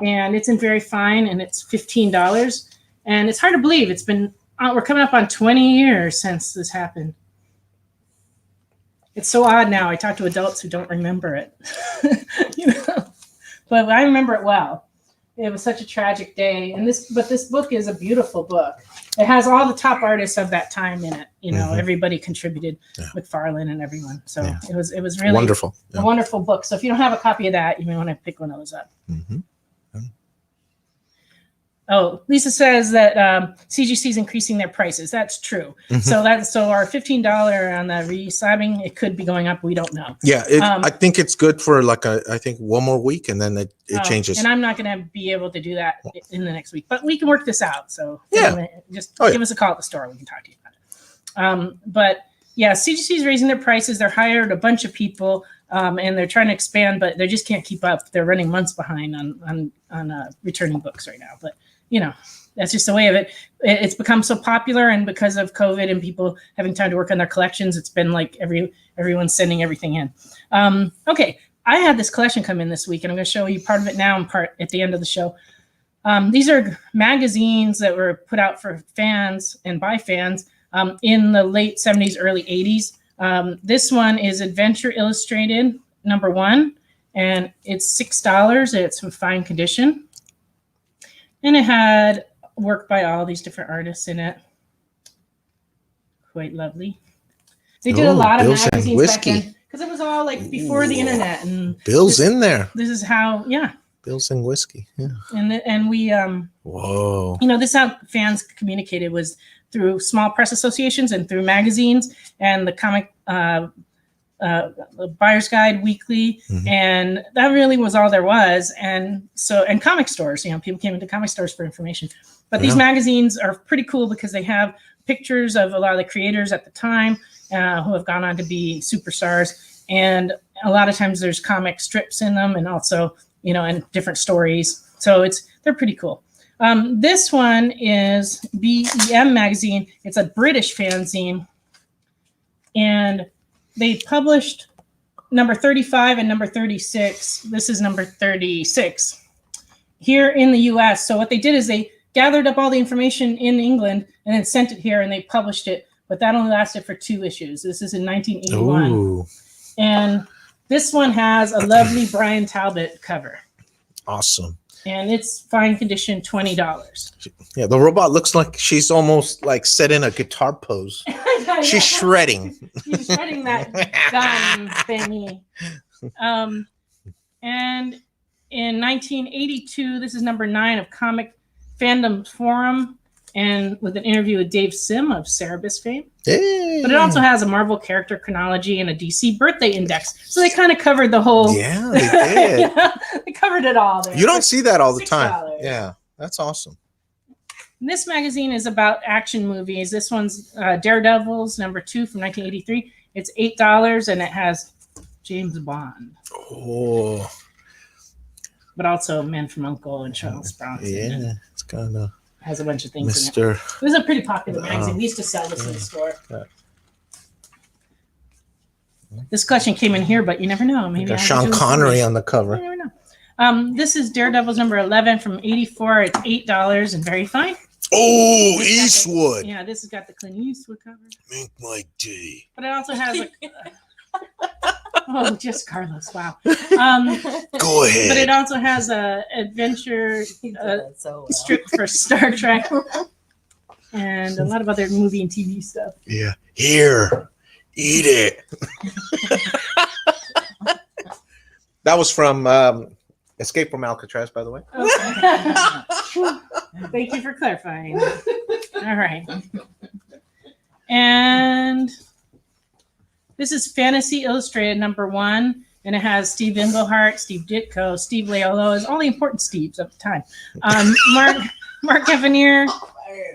and it's in very fine, and it's $15. And it's hard to believe it's been we're coming up on 20 years since this happened. It's so odd now. I talk to adults who don't remember it, but I remember it well. It was such a tragic day, and this book is a beautiful book. It has all the top artists of that time in it. Everybody contributed, McFarlane and everyone. So it was really wonderful, a wonderful book. So if you don't have a copy of that, you may want to pick one of those up. Mm-hmm. Oh, Lisa says that CGC is increasing their prices. That's true. Mm-hmm. So our $15 on the re-slabbing, it could be going up. We don't know. Yeah, I think it's good for I think one more week, and then it changes. And I'm not going to be able to do that in the next week, but we can work this out. So just give us a call at the store. We can talk to you about it. But yeah, CGC is raising their prices. They're hired a bunch of people, and they're trying to expand, but they just can't keep up. They're running months behind on returning books right now. But that's just the way of it. It's become so popular, and because of COVID and people having time to work on their collections, it's been like everyone's sending everything in. Okay, I had this collection come in this week, and I'm going to show you part of it now and part at the end of the show. These are magazines that were put out for fans and by fans in the late 70s, early 80s. This one is Adventure Illustrated #1, and it's $6. It's in fine condition. And it had work by all these different artists in it. Quite lovely. They did a lot of magazines back then because it was all like before the internet. And Bill's in there. This is how, Bill's and whiskey. Yeah. And we, whoa. This is how fans communicated was through small press associations and through magazines and the comic Buyer's Guide Weekly, and that really was all there was. And comic stores, people came into comic stores for information. But these magazines are pretty cool because they have pictures of a lot of the creators at the time who have gone on to be superstars. And a lot of times there's comic strips in them, and also, and different stories. So they're pretty cool. This one is BEM magazine. It's a British fanzine, and they published number 35 and number 36. This is number 36 here in the US. So what they did is they gathered up all the information in England and then sent it here, and they published it. But that only lasted for 2 issues. This is in 1981. Ooh. And this one has a lovely Brian Talbot cover. Awesome. And it's fine condition, $20. Yeah, the robot looks like she's almost like set in a guitar pose. She's shredding. She's shredding that gun thingy. And in 1982, this is number 9 of Comic Fandom Forum, and with an interview with Dave Sim of Cerebus fame. Hey. But it also has a Marvel character chronology and a DC birthday index. So they kind of covered the whole. Yeah, they did. They covered it all there. You don't see that all the time. Yeah, that's awesome. And this magazine is about action movies. This one's Daredevils #2 from 1983. It's $8, and it has James Bond. Oh. But also Men from U.N.C.L.E. and Charles Bronson. Yeah, it's kind of. Has a bunch of things Mr. in it. It was a pretty popular magazine. We used to sell this in the store. This collection came in here, but you never know. Maybe Sean Connery on the cover. You never know. This is Daredevils #11 from '84. It's $8 and very fine. Oh, Eastwood. Yeah, this has got the Clint Eastwood cover. Make my day. But it also has just Carlos. Wow. Go ahead. But it also has a adventure strip for Star Trek and a lot of other movie and TV stuff. Yeah. Here, eat it. That was from Escape from Alcatraz, by the way. Okay. Thank you for clarifying. All right. And this is Fantasy Illustrated #1, and it has Steve Englehart, Steve Ditko, Steve Leiolo, is all the important Steves of the time. Mark Evanier,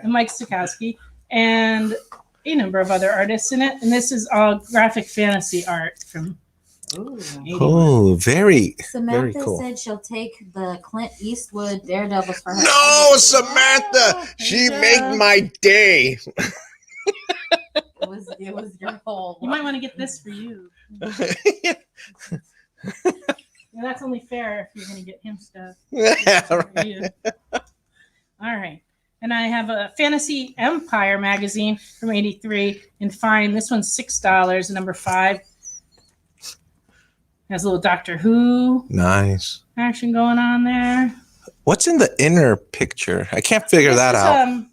and Mike Stokowski, and a number of other artists in it. And this is all graphic fantasy art from. Oh, very cool. Said she'll take the Clint Eastwood Daredevils for her. No, Samantha, she made my day. It was your whole. You might want to get this for you. there if you're going to get him stuff. Yeah, For right. you. All right. And I have a Fantasy Empire magazine from 83 in fine. This one's $6, number 5. Has a little Doctor Who Nice. action going on there. What's in the inner picture? I can't figure that out.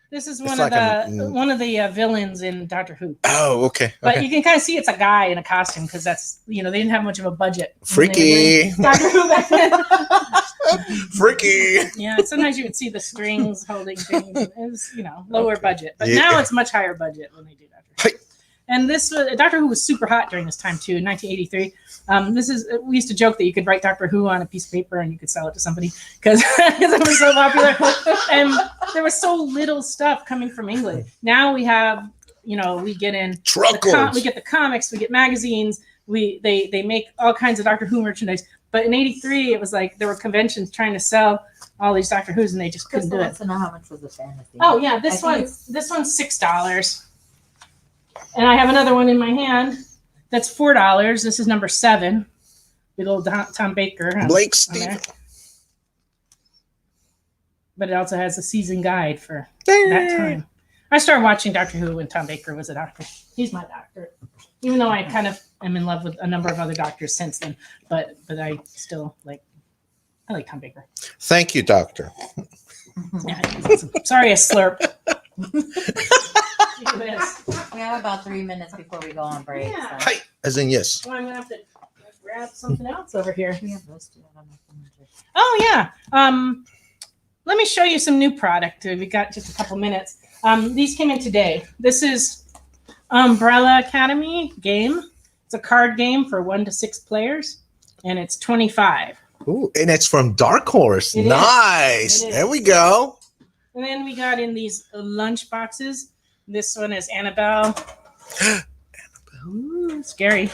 This is It's one like of the villains in Doctor Who. Oh, okay. But Okay. you can kind of see it's a guy in a costume because that's, they didn't have much of a budget. when they were Freaky. doing Doctor Who back then. Freaky. Yeah, sometimes you would see the strings holding things. It was, lower Okay. budget. But Yeah. now it's much higher budget when they do Doctor Who. Hey. And Doctor Who was super hot during this time too, in 1983. We used to joke that you could write Doctor Who on a piece of paper and you could sell it to somebody because it was so popular. And there was so little stuff coming from England. Now we have, we get in Truckles. we get the comics, we get magazines, they make all kinds of Doctor Who merchandise. But in 83, it was like there were conventions trying to sell all these Doctor Who's and they just couldn't Crystal do it. wants to know how much was the fantasy. Oh yeah, I think this one's $6. And I have another one in my hand that's $4. This is number 7. Big old Tom Baker. Blake on there. Stevens. But it also has a season guide for that time. I started watching Doctor Who when Tom Baker was a doctor. He's my doctor. Even though I kind of am in love with a number of other doctors since then. But I still I like Tom Baker. Thank you, Doctor. Yeah, he's awesome. Sorry I slurped. Look at this. We have about 3 minutes before we go on break. Yeah. So. Hi. As in yes. Well, I'm going to have to grab something else over here. We have those two. I don't know if I'm gonna do- Oh yeah. Let me show you some new product. We got just a couple minutes. These came in today. This is Umbrella Academy game. It's a card game for 1 to 6 players, and it's $25. Ooh, and it's from Dark Horse. It is. Nice. It is. There we go. And then we got in these lunch boxes. This one is Annabelle. Ooh, scary.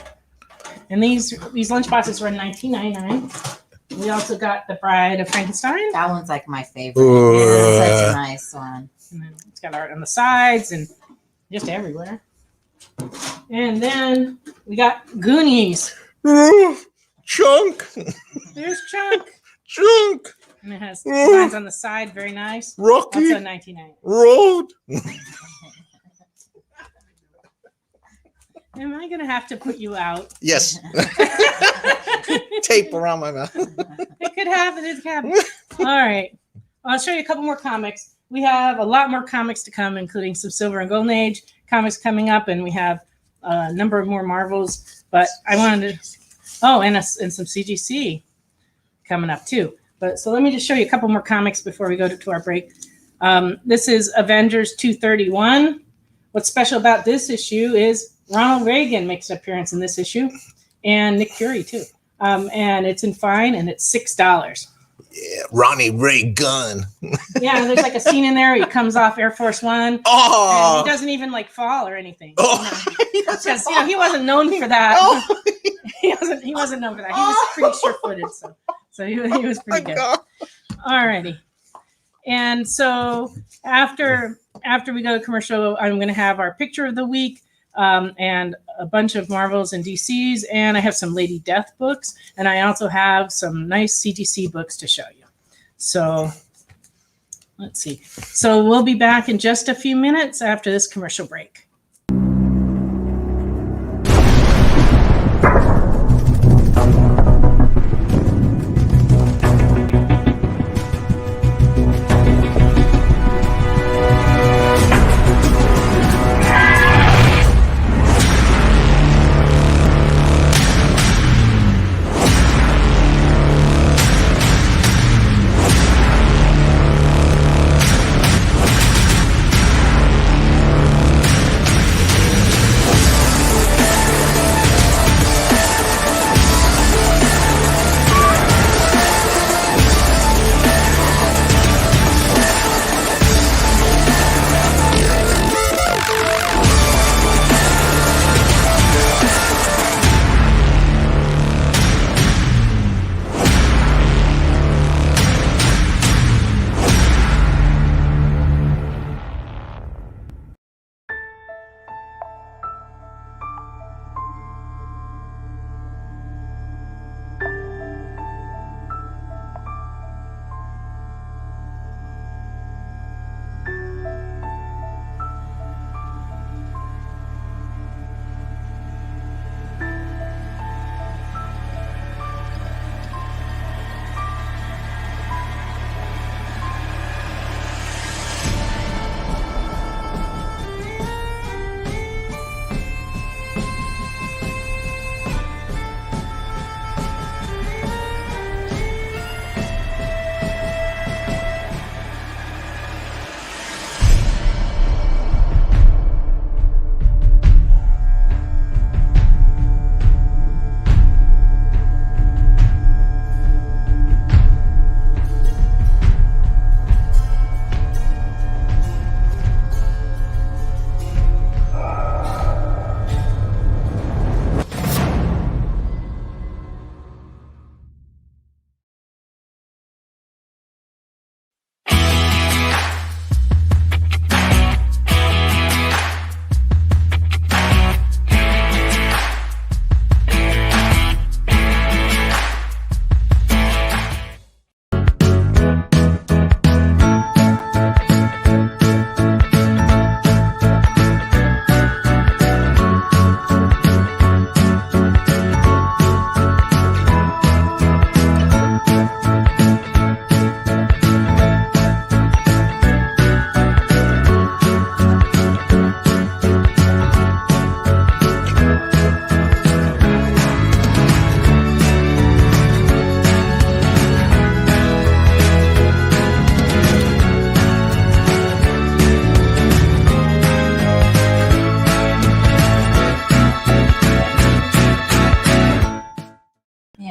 And these lunch boxes were $19.99. We also got the Bride of Frankenstein. That one's like my favorite. Ooh. It's such a nice one. And then it's got art on the sides and just everywhere. And then we got Goonies. Ooh, Chunk. There's Chunk. Chunk. And it has designs on the side. Very nice. Rocky Also $19.99. Road. Am I going to have to put you out? Yes. Tape around my mouth. It could happen. It could happen. All right. I'll show you a couple more comics. We have a lot more comics to come, including some Silver and Golden Age comics coming up, and we have a number of more Marvels. But I wanted to, and some CGC coming up too. But so let me just show you a couple more comics before we go to our break. This is Avengers 231. What's special about this issue is Ronald Reagan makes an appearance in this issue, and Nick Fury too. And it's in fine, and it's $6. Yeah, Ronnie Ray Gun. Yeah, there's like a scene in there. He comes off Air Force One. And Oh. he doesn't even fall or anything. Oh. Because he wasn't known for that. Oh. He wasn't known for that. He was pretty sure-footed, so he was pretty good. God. Alrighty. And so after we go to commercial, I'm going to have our picture of the week, and a bunch of Marvels and DCs, and I have some Lady Death books, and I also have some nice CGC books to show you. So let's see. So we'll be back in just a few minutes after this commercial break.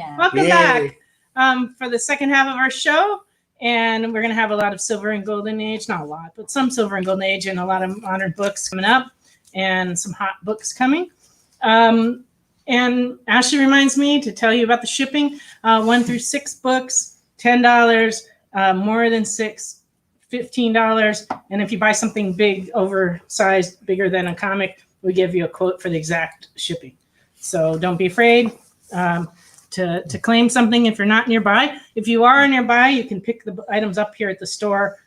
Yeah. Welcome Yay. back for the second half of our show. And we're going to have a lot of Silver and Golden Age, not a lot, but some Silver and Golden Age and a lot of modern books coming up and some hot books coming. And Ashley reminds me to tell you about the shipping. 1 through 6 books, $10, more than 6, $15. And if you buy something big, oversized, bigger than a comic, we give you a quote for the exact shipping. So don't be afraid to claim something if you're not nearby. If you are nearby, you can pick the items up here at the store.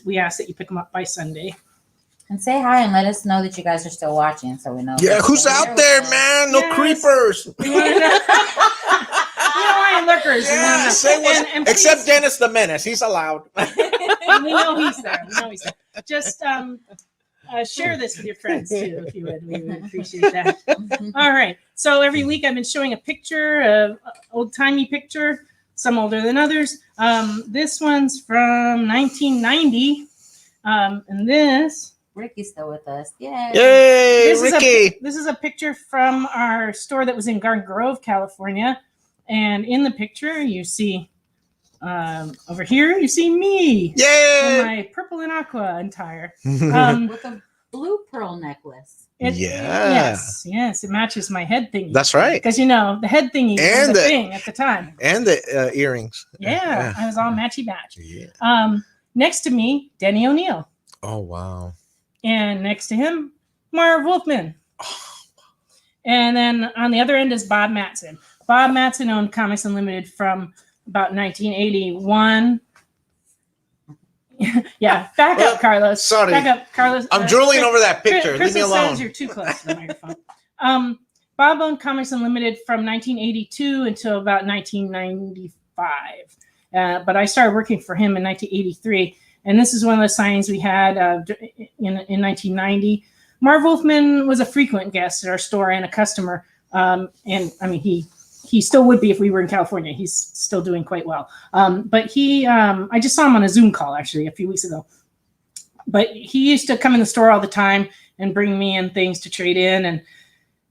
We ask that you pick them up by Sunday. And say hi and let us know that you guys are still watching, so we know. Yeah, who's that out you're there, with us. man? No Yes. creepers. We want to know. Hawaiian lurkers. We wanna Yeah, know. say what, And except please- Dennis the Menace. He's allowed. we know he's there. Just share this with your friends too, if you would. We would appreciate that. All right. So every week I've been showing a picture, of old-timey picture, some older than others. This one's from 1990. And this Ricky's still with us. Yay. Yay, this Ricky. This is a picture from our store that was in Garden Grove, California. And in the picture, you see over here, you see me in Yay. my purple and aqua attire. With a blue pearl necklace. Yeah. Yes, it matches my head thingy. That's right. Because, the head thingy And was a the- thing at the time. And the earrings. Yeah, I was all matchy-match. Yeah. Next to me, Denny O'Neil. Oh, wow. And next to him, Marv Wolfman. And then on the other end is Bob Matson. Bob Matson owned Comics Unlimited from about 1981. Yeah, back Well, up, Carlos. sorry. Back up, Carlos. I'm drooling over that Chris- picture. Leave me Crystal alone. says you're too close to the microphone. Bob owned Comics Unlimited from 1982 until about 1995. But I started working for him in 1983. And this is one of the signings we had in 1990. Marv Wolfman was a frequent guest at our store and a customer. And I mean, he still would be if we were in California. He's still doing quite well. But I just saw him on a Zoom call actually a few weeks ago. But he used to come in the store all the time and bring me in things to trade in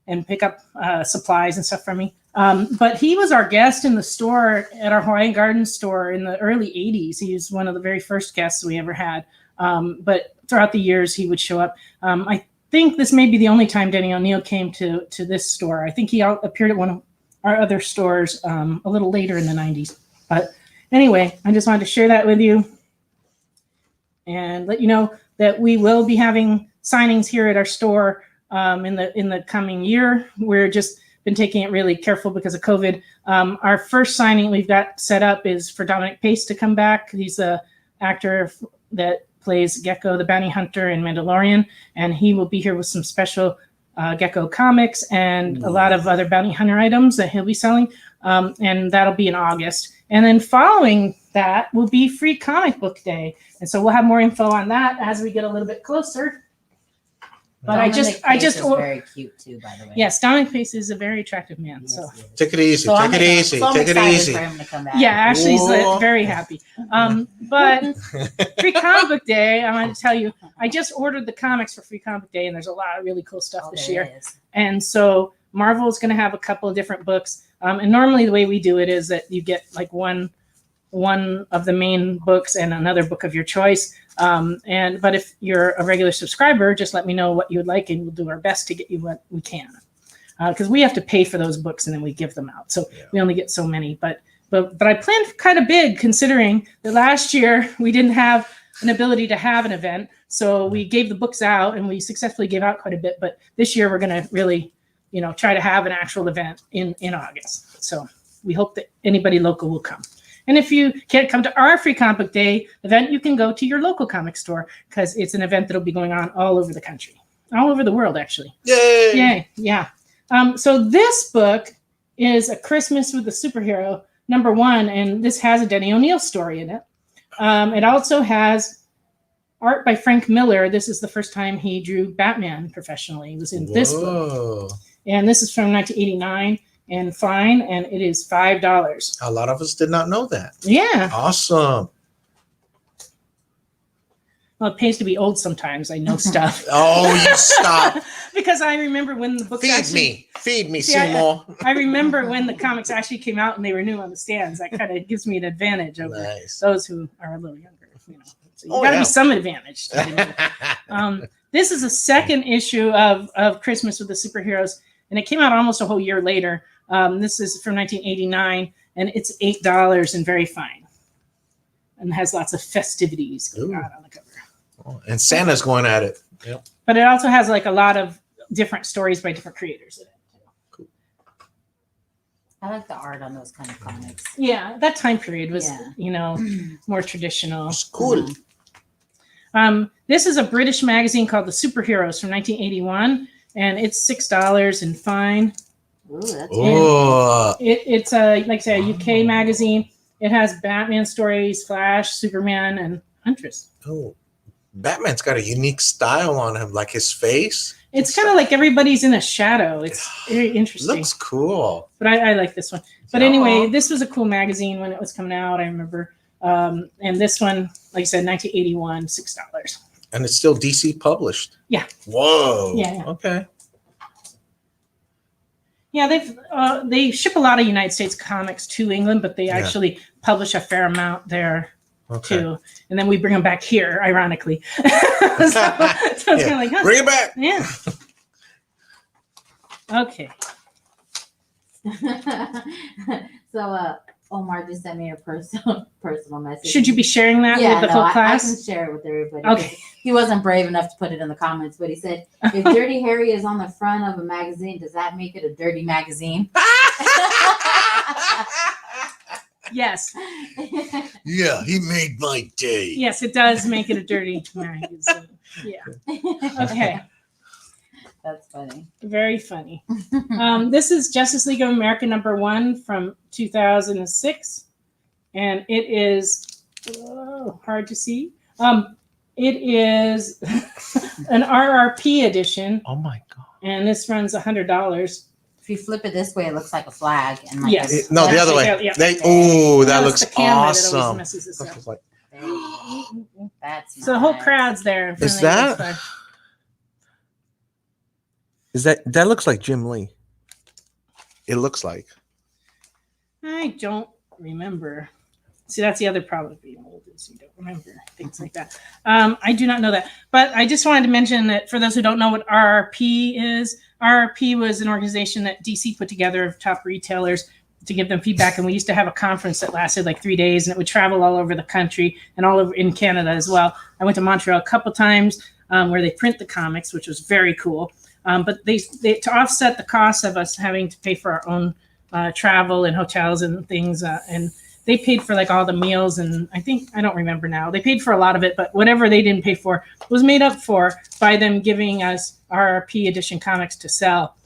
and pick up supplies and stuff from me. But he was our guest in the store at our Hawaiian Garden store in the early 80s. He was one of the very first guests we ever had. But throughout the years, he would show up. I think this may be the only time Denny O'Neil came to this store. I think he appeared at one of our other stores a little later in the 90s. But anyway, I just wanted to share that with you and let you know that we will be having signings here at our store in the coming year. We're just been taking it really careful because of COVID. Our first signing we've got set up is for Dominic Pace to come back. He's the actor that plays Gecko the Bounty Hunter in Mandalorian, and he will be here with some special Gecko comics and a lot of other bounty hunter items that he'll be selling, and that'll be in August. And then following that will be Free Comic Book Day, and so we'll have more info on that as we get a little bit closer. But I Dominic Pace just is very cute too, by the way. yes, Dominic Pace is a very attractive man. Yes, So he is. Take it easy. So I'm Take it excited- easy. so I'm Take it excited easy. for him to come back. yeah, Ashley's Whoa. very happy. But Free Comic Book Day, I want to tell you, I just ordered the comics for Free Comic Book Day, and there's a lot of really cool stuff Oh, this there year. it is. And so Marvel is going to have a couple of different books. And normally the way we do it is that you get like one of the main books and another book of your choice. But if you're a regular subscriber, just let me know what you would like, and we'll do our best to get you what we can. Because we have to pay for those books and then we give them out. So we only get so many. But I planned kind of big, considering that last year we didn't have an ability to have an event. So we gave the books out and we successfully gave out quite a bit. But this year we're going to really, try to have an actual event in August. So we hope that anybody local will come. And if you can't come to our Free Comic Book Day event, you can go to your local comic store, because it's an event that'll be going on all over the country, all over the world, actually. Yay! Yay, yeah. So this book is A Christmas with a Superhero, #1, and this has a Denny O'Neil story in it. It also has art by Frank Miller. This is the first time he drew Batman professionally. He was in this book. Whoa. And this is from 1989 and fine, and it is $5. A lot of us did not know that. Yeah. Awesome. Well, it pays to be old sometimes. I know stuff. Oh, you stop. Because I remember when the books Feed me, See, Seymour. I remember when the comics actually came out and they were new on the stands. That kind of gives me an advantage over Nice. those who are a little younger. You know, so you Oh, got to yeah. be some advantage. This is the second issue of Christmas with the Superheroes, and it came out almost a whole year later. This is from 1989, and it's $8 and very fine, and has lots of festivities going on the cover. Oh, and Santa's going at it. Yep. But it also has like a lot of different stories by different creators in it. I like the art on those kind of comics. Yeah, that time period was, Yeah. you know, more traditional. It's cool. This is a British magazine called The Superheroes from 1981, and it's $6 and fine. Ooh, that's Oh, It's a, like I say, a UK magazine. It has Batman stories, Flash, Superman, and Huntress. oh, Batman's got a unique style on him, like his face. It's kind of like everybody's in a shadow. It's very interesting. Looks cool. But I like this one. But Yeah. anyway, this was a cool magazine when it was coming out, I remember. And this one, like I said, 1981, $6. And it's still DC published. Yeah. Whoa. Yeah. Okay. Yeah, they ship a lot of United States comics to England, but they Yeah. actually publish a fair amount there Okay. too. And then we bring them back here, ironically. so it's kind of like, huh? Bring it back. Yeah. Okay. So Omar just sent me a personal message. Should you be sharing that Yeah, with the no, whole I class? can share it with everybody. Okay. He wasn't brave enough to put it in the comments, but he said, if Dirty Harry is on the front of a magazine, does that make it a dirty magazine? Yes. Yeah, he made my day. Yes, it does make it a dirty magazine. Yeah. Okay. That's funny. Very funny. This is Justice League of America #1 from 2006, and it is hard to see. It is an RRP edition, Oh my god. and this runs $100. If you flip it this way, it looks like a flag. And like Yes. this- No, the other way. Yeah. That No, looks it's the camera that always awesome. messes this up. That's like- That's So the whole nice. crowd's there. in front Is of the that- inside. that looks like Jim Lee. It looks like. I don't remember. See, that's the other problem with being old is you don't remember things like that. I do not know that. But I just wanted to mention that for those who don't know what RRP is, RRP was an organization that DC put together of top retailers to give them feedback. And we used to have a conference that lasted like 3 days, and it would travel all over the country and all over in Canada as well. I went to Montreal a couple times where they print the comics, which was very cool. But they to offset the cost of us having to pay for our own travel and hotels and things, and they paid for like all the meals, and I don't remember now. They paid for a lot of it, but whatever they didn't pay for was made up for by them giving us RRP edition comics to sell.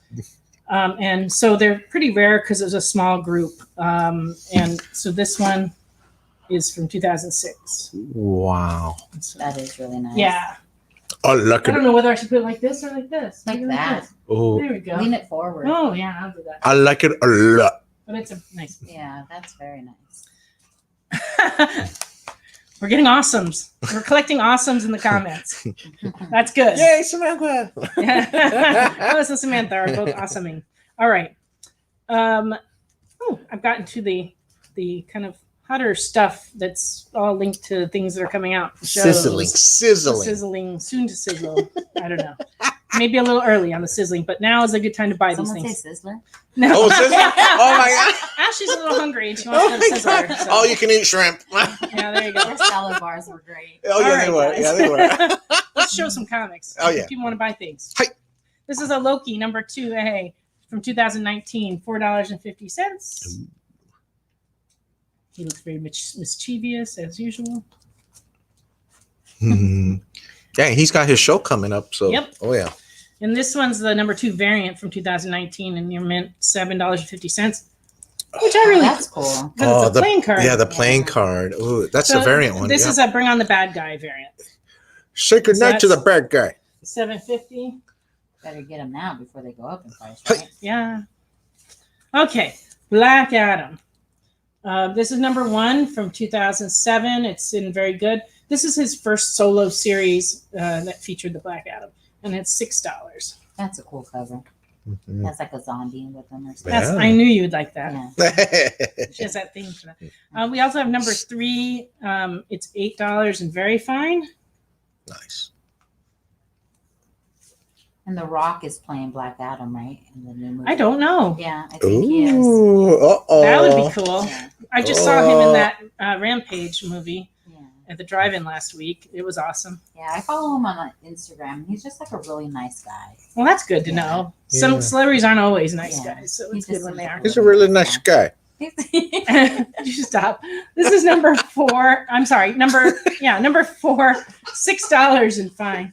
And so they're pretty rare because it was a small group. And so this one is from 2006. Wow. So, That is really nice. yeah. Oh, look I at don't know whether I should put it like this or like this. Like Maybe that. this. Oh, There we go. Lean it forward. Oh, yeah, I'll do that. I like it a lot. But it's a nice. Yeah, that's very nice. We're getting awesomes. We're collecting awesomes in the comments. That's good. Yay, Samantha. Melissa and Samantha are both awesoming. All right. I've gotten to the kind of hotter stuff that's all linked to things that are coming out. Shows. Sizzling. Sizzling, soon to sizzle. I don't know. Maybe a little early on the sizzling, but now is a good time to buy Someone these say things. Sizzler? No. Oh, sizzling? Oh my god. Ashley's a little hungry and she Oh wants my to sizzler. god. So. Oh, you can eat shrimp. Yeah, there you go. Their salad bars were great. Oh, yeah, All they right, were. guys. Yeah, they were. Let's show some comics. Oh, yeah. If people want to buy things. Hi. This is a Loki #2A from 2019, $4.50. He looks very mischievous as usual. Yeah, he's got his show coming up. So, Yep. Oh yeah. And this one's the #2 variant from 2019, and you're mint $7.50, which I really That's cool. because it's a playing card. Yeah, the playing card. Ooh, that's So the variant one. This yeah. is a Bring on the Bad Guy variant. Say goodnight to the that's- bad guy. $7.50. Better get them now before they go up in price, Hey. right? Yeah. Okay, Black Adam. This is #1 from 2007. It's in very good. This is his first solo series that featured the Black Adam, and it's $6. That's a cool cover. Mhm. That's like a zombie with them or something. That's Yeah. I knew you would like that. Yeah. She has that thing for that. We also have number 3. It's $8 and very fine. Nice. And The Rock is playing Black Adam, right? In the new movie. I don't know. Yeah, I think he is. Ooh, uh-oh. That would be cool. Yeah. I just saw him in that Rampage movie Yeah. at the drive-in last week. It was awesome. Yeah, I follow him on Instagram. He's just like a really nice guy. Well, that's good to Yeah. know. Yeah. Some celebrities aren't always nice Yeah. guys, so He it's just good when seems they like are. He's a really nice guy. You should stop. This is number 4. I'm sorry, number 4, $6 and fine.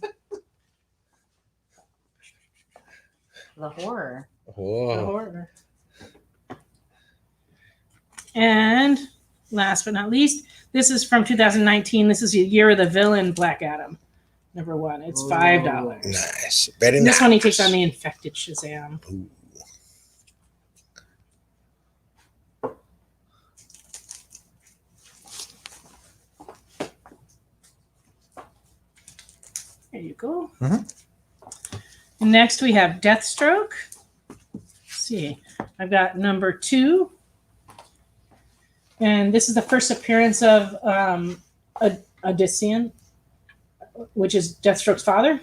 The horror. The Whoa. horror. And last but not least, this is from 2019. This is the Year of the Villain, Black Adam. Number 1. It's $5. Nice. Very And nice. this one he takes on the infected Shazam. Ooh. There you go. Mhm. And next we have Deathstroke. Let's see, I've got number 2. And this is the first appearance of Odyssean, which is Deathstroke's father.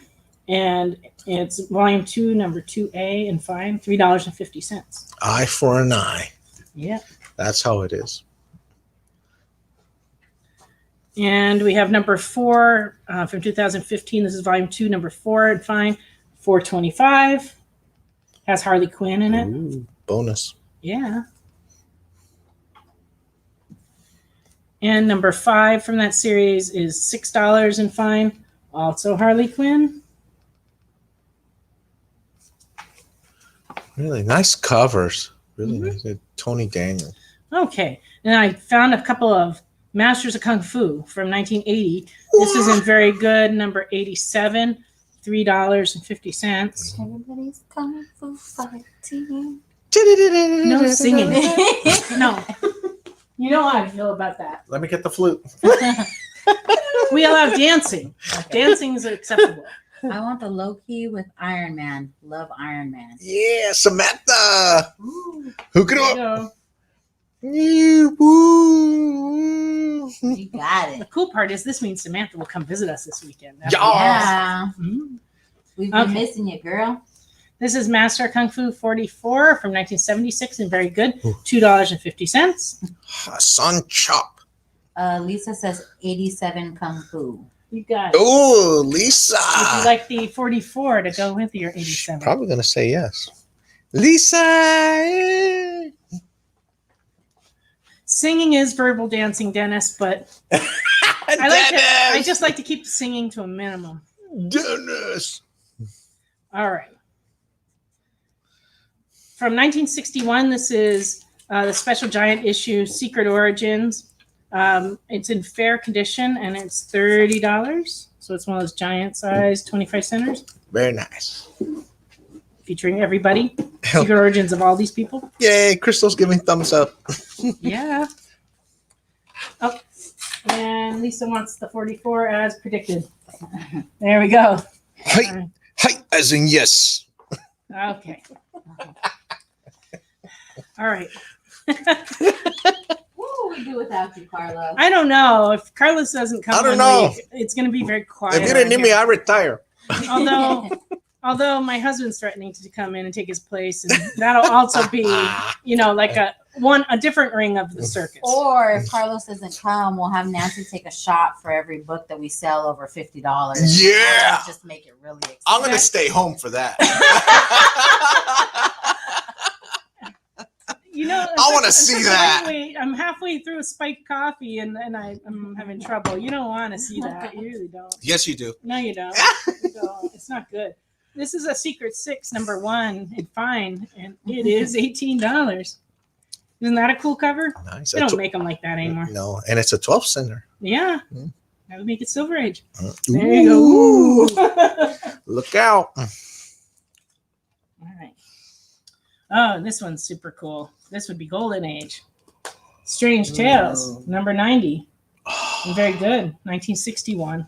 And it's volume 2, number 2A, and fine, $3.50. Eye for an eye. Yeah. That's how it is. And we have number 4 from 2015. This is volume 2, number 4, and fine, $4.25. Has Harley Quinn in it. Ooh, bonus. Yeah. And number 5 from that series is $6 and fine. Also Harley Quinn. Really nice covers. Really Mhm. nice. Tony Daniel. Okay. And I found a couple of Masters of Kung Fu from 1980. This is in very good, number 87, $3.50. Everybody's kung fu fighting. No singing. No. You know how I feel about that. Let me get the flute. We allow dancing. Dancing is acceptable. I want the low key with Iron Man. Love Iron Man. Yeah, Samantha. Ooh, Hook it There you up. go. Woo. you got The it. cool part is this means Samantha will come visit us this weekend. Yeah. Yeah. Mhm. We've been Okay. missing you, girl. This is Master Kung Fu 44 from 1976 and very good, Ooh. $2.50. Hassan Chop. Lisa says 87 kung fu. You got it. Oh, Would Lisa. you like the 44 to go with your 87? Probably gonna say yes. Lisa. Yeah. Singing is verbal dancing, Dennis, but I just like to keep singing to a minimum. Dennis. All right. From 1961, this is the Special Giant issue, Secret Origins. It's in fair condition, and it's $30. So it's one of those giant-sized 25 centers, Very nice. featuring everybody. Secret Origins of all these people. Yay, Crystal's giving thumbs up. Yeah. Oh, and Lisa wants the 44 as predicted. There we go. Hi, hi, as in yes. Okay. All right. What will we do without you, Carlos? I don't know if Carlos doesn't come. I don't one know. week, it's going to be very quiet. If you didn't need around me, here. I retire. Although my husband's threatening to come in and take his place, and that'll also be, like a different ring of the circus. Or if Carlos doesn't come, we'll have Nancy take a shot for every book that we sell over $50. Yeah. Just make it really exciting. I'm gonna stay home for that. I wanna see that. I'm halfway through a spiked coffee, and I'm having trouble. You don't want to see that. You really don't. Yes, you do. No, you don't. You don't. It's not good. This is a Secret 6, number 1, and fine, and it is $18. Isn't that a cool cover? Nice. They don't make them like that anymore. No, and it's a 12 center. Yeah, Mm. that would make it Silver Age. Ooh. There you go. Ooh. Look out. All right. Oh, this one's super cool. This would be Golden Age. Strange Tales, Ooh. number 90. Oh, And very good. 1961.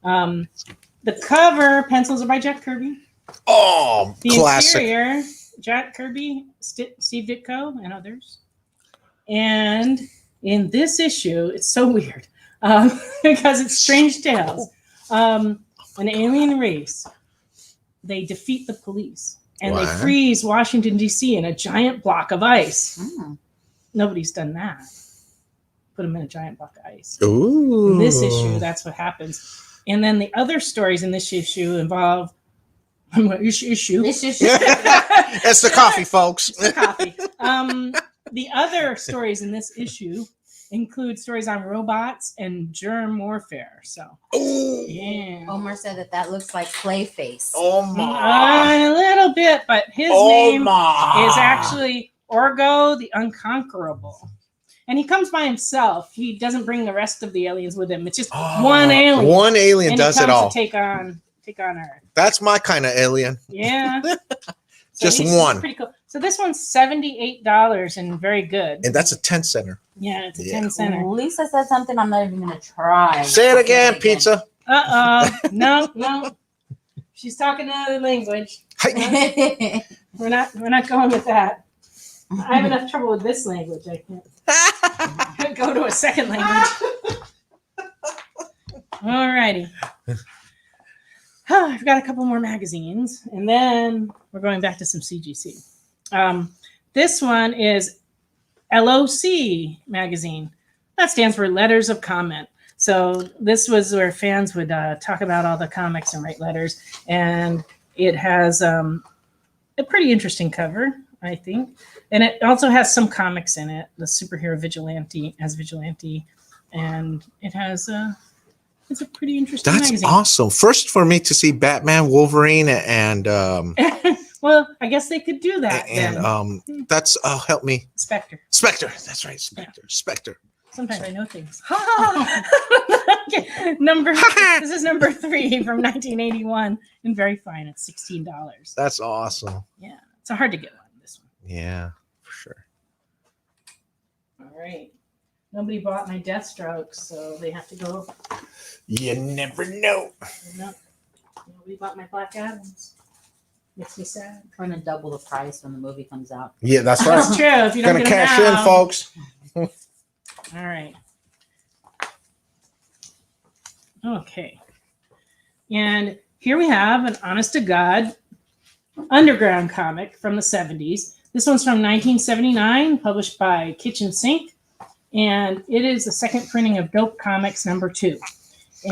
The cover pencils are by Jack Kirby. Oh, The classic. interior, Jack Kirby, Steve Ditko, and others. And in this issue, it's so weird because it's Strange Tales. An alien race, they defeat the police and they freeze Washington, D.C. in a giant block of ice. Nobody's done that. Put them in a giant block of ice. Ooh. In this issue, that's what happens. And then the other stories in this issue involve This issue. It's the coffee, folks. It's the coffee. The other stories in this issue include stories on robots and germ warfare. So, Ooh. yeah. Omar said that looks like Clayface. Omar. A little bit, but his name is actually Orgo the Unconquerable. And he comes by himself. He doesn't bring the rest of the aliens with him. It's just one alien. One alien and does he it comes all. to take on Earth. That's my kind of alien. Yeah. Just he's one. Pretty cool. So this one's $78 and very good. And that's a 10 center. Yeah, it's a 10 center. Lisa said something I'm not even going to try. Say it again, pizza. No. She's talking another language. We're not going with that. I have enough trouble with this language. I can't go to a second language. Alrighty. I've got a couple more magazines, and then we're going back to some CGC. This one is LOC magazine. That stands for Letters of Comment. So this was where fans would talk about all the comics and write letters, and it has a pretty interesting cover, I think. And it also has some comics in it. The superhero Vigilante as Vigilante, and it has it's a pretty interesting That's magazine. awesome. First for me to see Batman, Wolverine, and well, I guess they could do that. and then. that's help me. Spectre. Spectre. That's right. Spectre. Spectre. Sometimes I know things. Okay. This is number 3 from 1981 and very fine. It's $16. That's awesome. Yeah, it's a hard to get one. This one. Yeah, for sure. All right. Nobody bought my Deathstroke, so they have to go. You never know. No, nobody bought my Black Adams. Makes me sad. We're going to double the price when the movie comes out. Yeah, that's That's right. true. If you don't Gonna get cash them in, now. folks. All right. Okay. And here we have an honest to God underground comic from the 70s. This one's from 1979, published by Kitchen Sink. And it is the second printing of Dope Comics #2.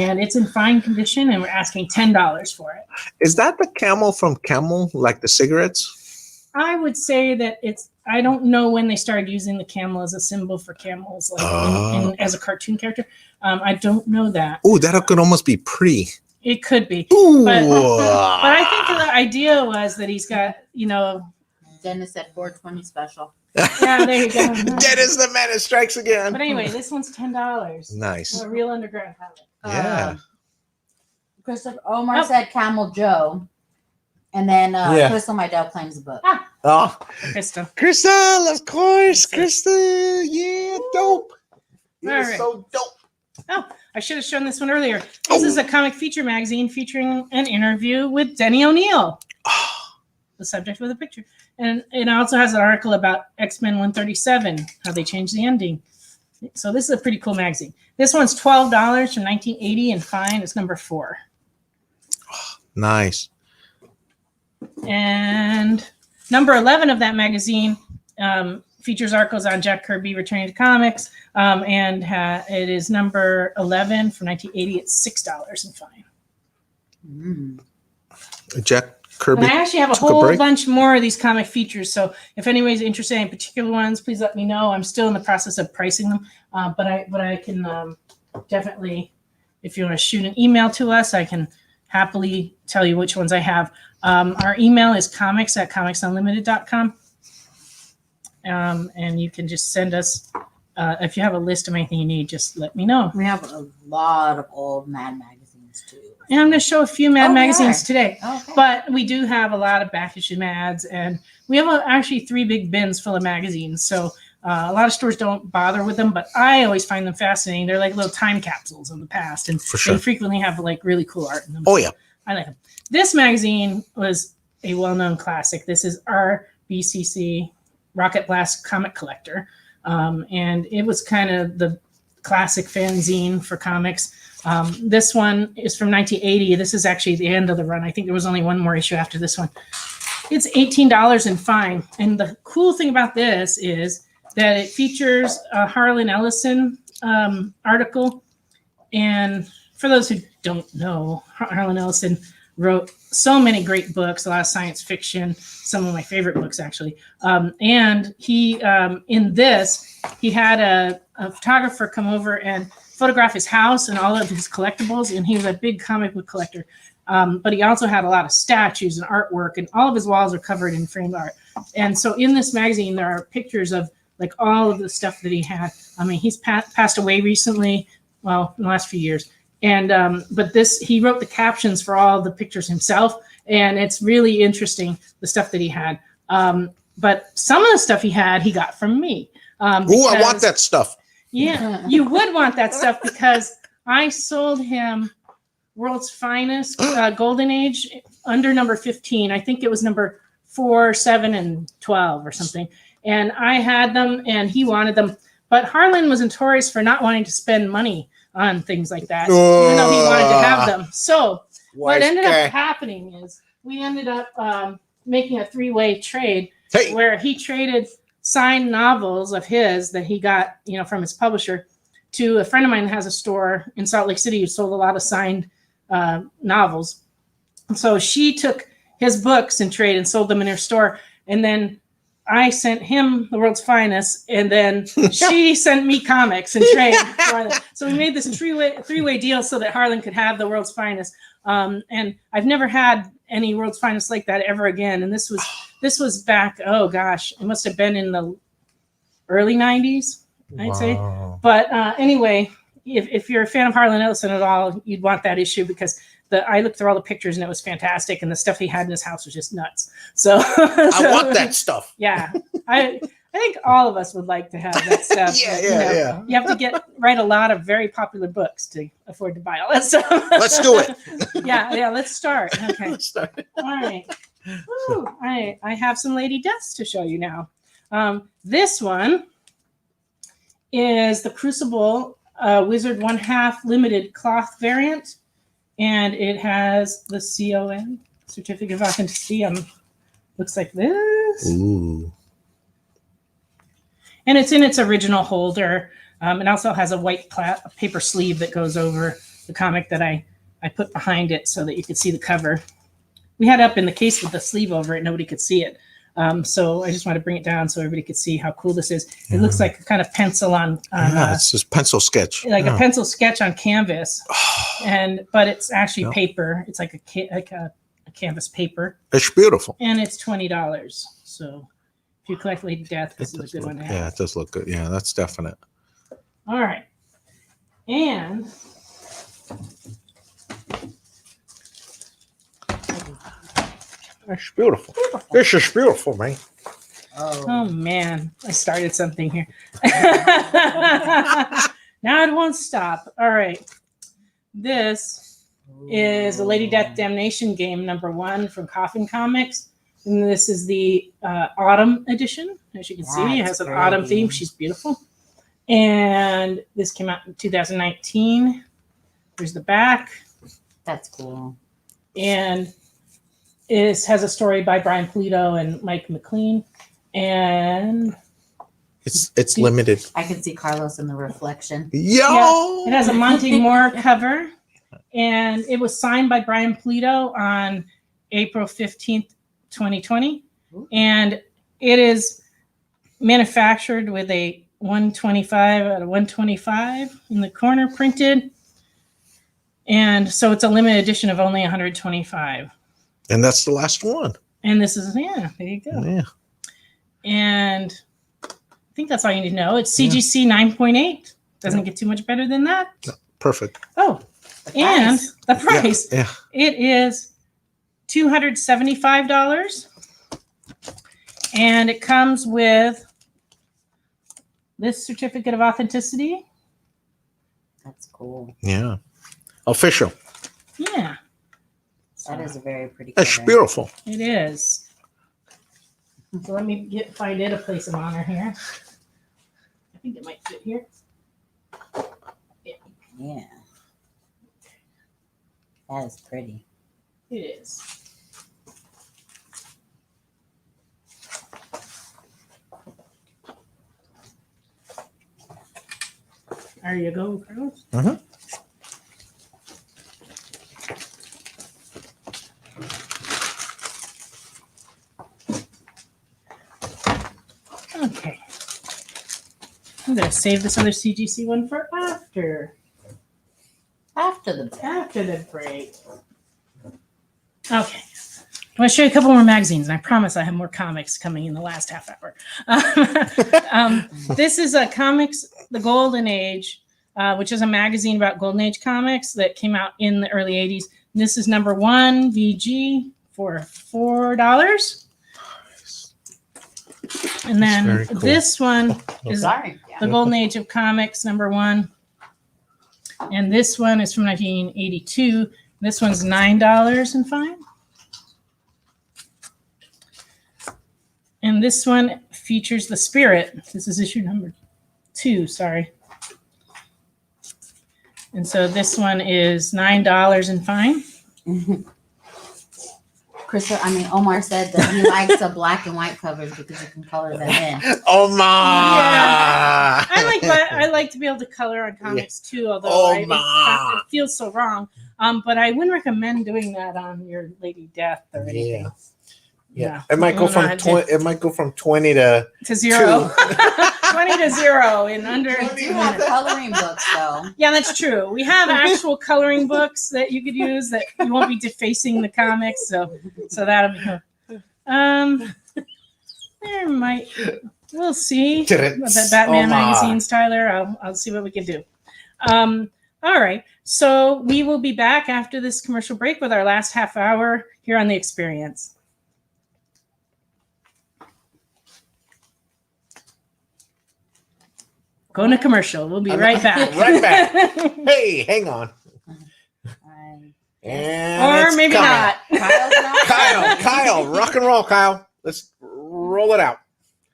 And it's in fine condition, and we're asking $10 for it. Is that the camel from Camel, like the cigarettes? I would say that I don't know when they started using the camel as a symbol for camels, like as a cartoon character. I don't know that. Ooh, that could almost be pre. It could be. Ooh. But I think the idea was that he's got, Dennis said 420 special. yeah, there you go. Dennis the Menace strikes again. But anyway, this one's $10. Nice. A real underground comic. Yeah. Christopher Omar said Camel Joe. And then Crystal Mydell claims the book. Oh, Crystal. Crystal, of course. Crystal, yeah, dope. You're All right. so dope. Oh, I should have shown this one earlier. This is a comic feature magazine featuring an interview with Denny O'Neil. The subject with a picture. And it also has an article about X-Men 137, how they changed the ending. So this is a pretty cool magazine. This one's $12 from 1980 and fine. It's number 4. Nice. And number 11 of that magazine features articles on Jack Kirby returning to comics. And it is number 11 from 1980. It's $6 and fine. Jack Kirby. And I actually have a took whole break. bunch more of these comic features. So if anybody's interested in particular ones, please let me know. I'm still in the process of pricing them. But I can definitely, if you want to shoot an email to us, I can happily tell you which ones I have. Our email is comics@comicsunlimited.com. And you can just send us, if you have a list of anything you need, just let me know. We have a lot of old Mad magazines too. And I'm going to show a few Mad magazines today. Okay. But we do have a lot of back issue Mads, and we have actually 3 big bins full of magazines. So A lot of stores don't bother with them, but I always find them fascinating. They're like little time capsules of the past, and For sure. they frequently have like really cool art in them. Oh yeah. I like them. This magazine was a well-known classic. This is RBCC, Rocket Blast Comic Collector, and it was kind of the classic fanzine for comics. This one is from 1980. This is actually the end of the run. I think there was only one more issue after this one. It's $18 and fine. And the cool thing about this is that it features a Harlan Ellison article. And for those who don't know, Harlan Ellison wrote so many great books, a lot of science fiction, some of my favorite books, actually. And he, in this, he had a photographer come over and photograph his house and all of his collectibles. And he was a big comic book collector. But he also had a lot of statues and artwork, and all of his walls are covered in framed art. And so in this magazine, there are pictures of like all of the stuff that he had. I mean, he's passed away recently, well, in the last few years. And but he wrote the captions for all the pictures himself, and it's really interesting, the stuff that he had. But some of the stuff he had, he got from me. I want that stuff. Yeah, you would want that stuff because I sold him World's Finest Golden Age under number 15. I think it was number 4, 7, and 12 or something. And I had them, and he wanted them. But Harlan was notorious for not wanting to spend money on things like that, even though he wanted to have them. So what ended up happening is we ended up making a 3-way trade where he traded signed novels of his that he got, from his publisher to a friend of mine that has a store in Salt Lake City who sold a lot of signed novels. So she took his books in trade and sold them in her store. And then I sent him the World's Finest, and then she sent me comics and trade. So we made this three-way deal so that Harlan could have the World's Finest. And I've never had any World's Finest like that ever again. And this was back, oh gosh, it must have been in the early 90s, I'd say. But anyway, if you're a fan of Harlan Ellison at all, you'd want that issue because I looked through all the pictures and it was fantastic, and the stuff he had in his house was just nuts. So I want that stuff. Yeah, I think all of us would like to have that stuff. Yeah. You have to write a lot of very popular books to afford to buy all that stuff. Let's do it. Yeah. Let's start. Okay. Let's start. All right. Woo, I have some Lady Deaths to show you now. This one is the Crucible Wizard 1/2 limited cloth variant, and it has the CON, Certificate of Authenticity. Looks like this. Ooh. And it's in its original holder. It also has a white paper sleeve that goes over the comic that I put behind it so that you could see the cover. We had it up in the case with the sleeve over it. Nobody could see it. So I just wanted to bring it down so everybody could see how cool this is. It looks like a kind of pencil on it's just pencil sketch. Like a pencil sketch on canvas. But it's actually paper. It's like a canvas paper. It's beautiful. And it's $20. So if you collect Lady Death, this is a good one to have. Yeah, it does look good. Yeah, that's definite. All right. And it's beautiful. This is beautiful, man. oh man, I started something here. Now it won't stop. All right. This is the Lady Death Damnation game #1 from Coffin Comics. And this is the autumn edition. As you can see, it has an autumn theme. She's beautiful. And this came out in 2019. Here's the back. That's cool. And it has a story by Brian Pulido and Mike McLean. And it's limited. I can see Carlos in the reflection. Yo! It has a Monty Moore cover. And it was signed by Brian Pulido on April 15th, 2020. And it is manufactured with a 125 out of 125 in the corner printed. And so it's a limited edition of only 125. And that's the last one. And this is, there you go. Yeah. And I think that's all you need to know. It's CGC 9.8. Doesn't get too much better than that. No, perfect. Oh, and the price. Yeah. It is $275. And it comes with this certificate of authenticity. That's cool. Yeah. Official. Yeah. That is a very pretty That's cover. beautiful. It is. So let me find it a place of honor here. I think it might fit here. Yeah. That is pretty. It is. There you go, Carlos. Mhm. Okay. I'm going to save this other CGC one for after the break. Okay. I'm going to show you a couple more magazines, and I promise I have more comics coming in the last half hour. This is a comics, The Golden Age, which is a magazine about Golden Age comics that came out in the early 80s. And this is number 1 VG for $4. And That's then very cool. this one is Sorry. The Golden Age of Comics, number 1. And this one is from 1982. This one's $9.05. And this one features The Spirit. This is issue number 2, sorry. And so this one is $9 and fine. Omar said that he likes the black and white covers because you can color them in. Omar! I like to be able to color on comics too, although it feels so wrong. But I wouldn't recommend doing that on your Lady Death or anything. Yeah. It might go from 20 to 0. 20 to 0 in under 2 You have minutes. coloring books, though. Yeah, that's true. We have actual coloring books that you could use that you won't be defacing the comics, so that'll be good. There might we'll see. The Batman magazines, Tyler. I'll see what we can do. All right. So we will be back after this commercial break with our last half hour here on The Experience. Going to commercial. We'll be right back. Right back. Hey, hang on. And Or it's maybe coming. not. Kyle's not. Kyle, rock and roll, Kyle. Let's roll it out.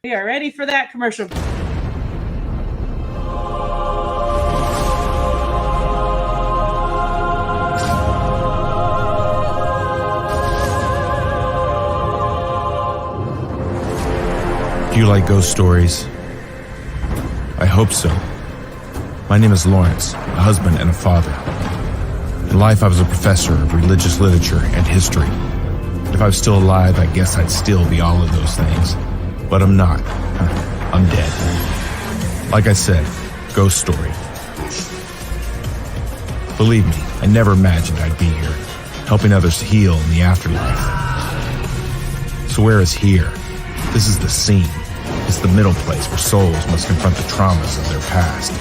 We are ready for that commercial. Do you like ghost stories? I hope so. My name is Lawrence, a husband and a father. In life, I was a professor of religious literature and history. If I was still alive, I guess I'd still be all of those things. But I'm not. I'm dead. Like I said, ghost story. Believe me, I never imagined I'd be here, helping others heal in the afterlife. So where is here? This is the scene. It's the middle place where souls must confront the traumas of their past.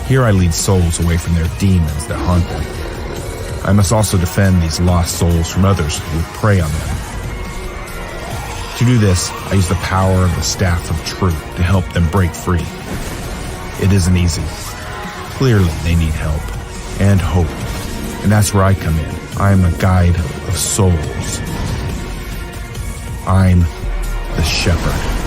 Here I lead souls away from their demons that haunt them. I must also defend these lost souls from others who would prey on them. To do this, I use the power of the Staff of Truth to help them break free. It isn't easy. Clearly, they need help and hope, and that's where I come in. I am a guide of souls. I'm the shepherd.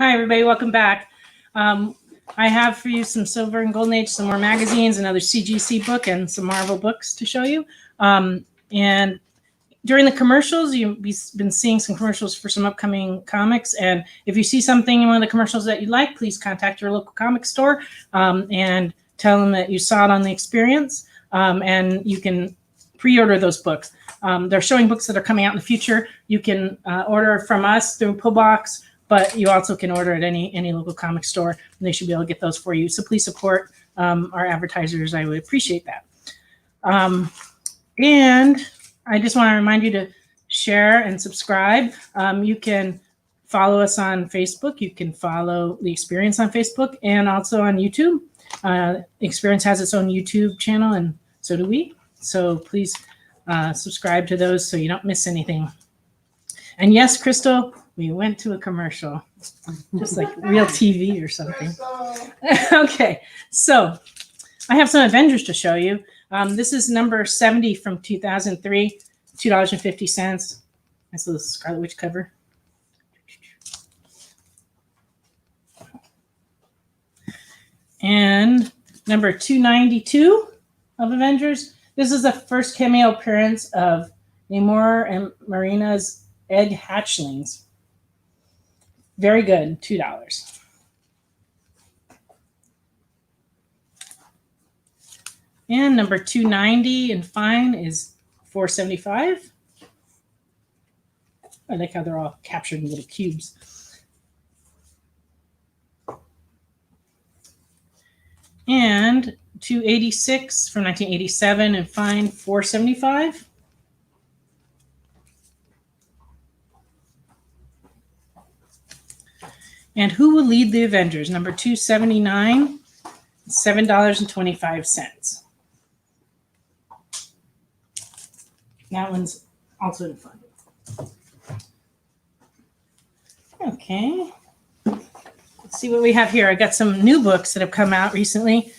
Hi, everybody. Welcome back. I have for you some Silver and Golden Age, some more magazines, another CGC book, and some Marvel books to show you. And during the commercials, you've been seeing some commercials for some upcoming comics. And if you see something in one of the commercials that you like, please contact your local comic store and tell them that you saw it on the experience. And you can pre-order those books. They're showing books that are coming out in the future. You can order from us through Pullbox, but you also can order at any local comic store, and they should be able to get those for you. So please support our advertisers. I would appreciate that. And I just want to remind you to share and subscribe. You can follow us on Facebook. You can follow The Experience on Facebook and also on YouTube. The Experience has its own YouTube channel, and so do we. So please subscribe to those so you don't miss anything. And yes, Crystal, we went to a commercial, just like real TV or something. Okay, so I have some Avengers to show you. This is number 70 from 2003, $2.50. Nice little Scarlet Witch cover. And number 292 of Avengers. This is the first cameo appearance of Namor and Marina's egg hatchlings. Very good, $2. And number 290 in fine is $4.75. I like how they're all captured in little cubes. And 286 from 1987 and fine, $4.75. And Who Will Lead the Avengers? Number 279, $7.25. That one's also in fun. Okay. Let's see what we have here. I got some new books that have come out recently.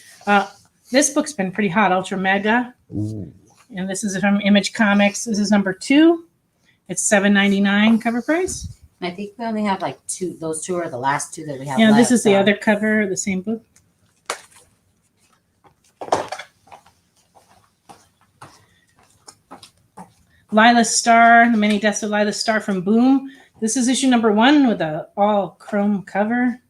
This book's been pretty hot, Ultra Mega. Ooh. And this is from Image Comics. This is number 2. It's $7.99 cover price. I think we only have like 2. Those 2 are the last 2 that we have Yeah, left, this is the so- other cover of the same book. Lila Star, The Many Deaths of Lila Star from Boom. This is issue number 1 with a all chrome cover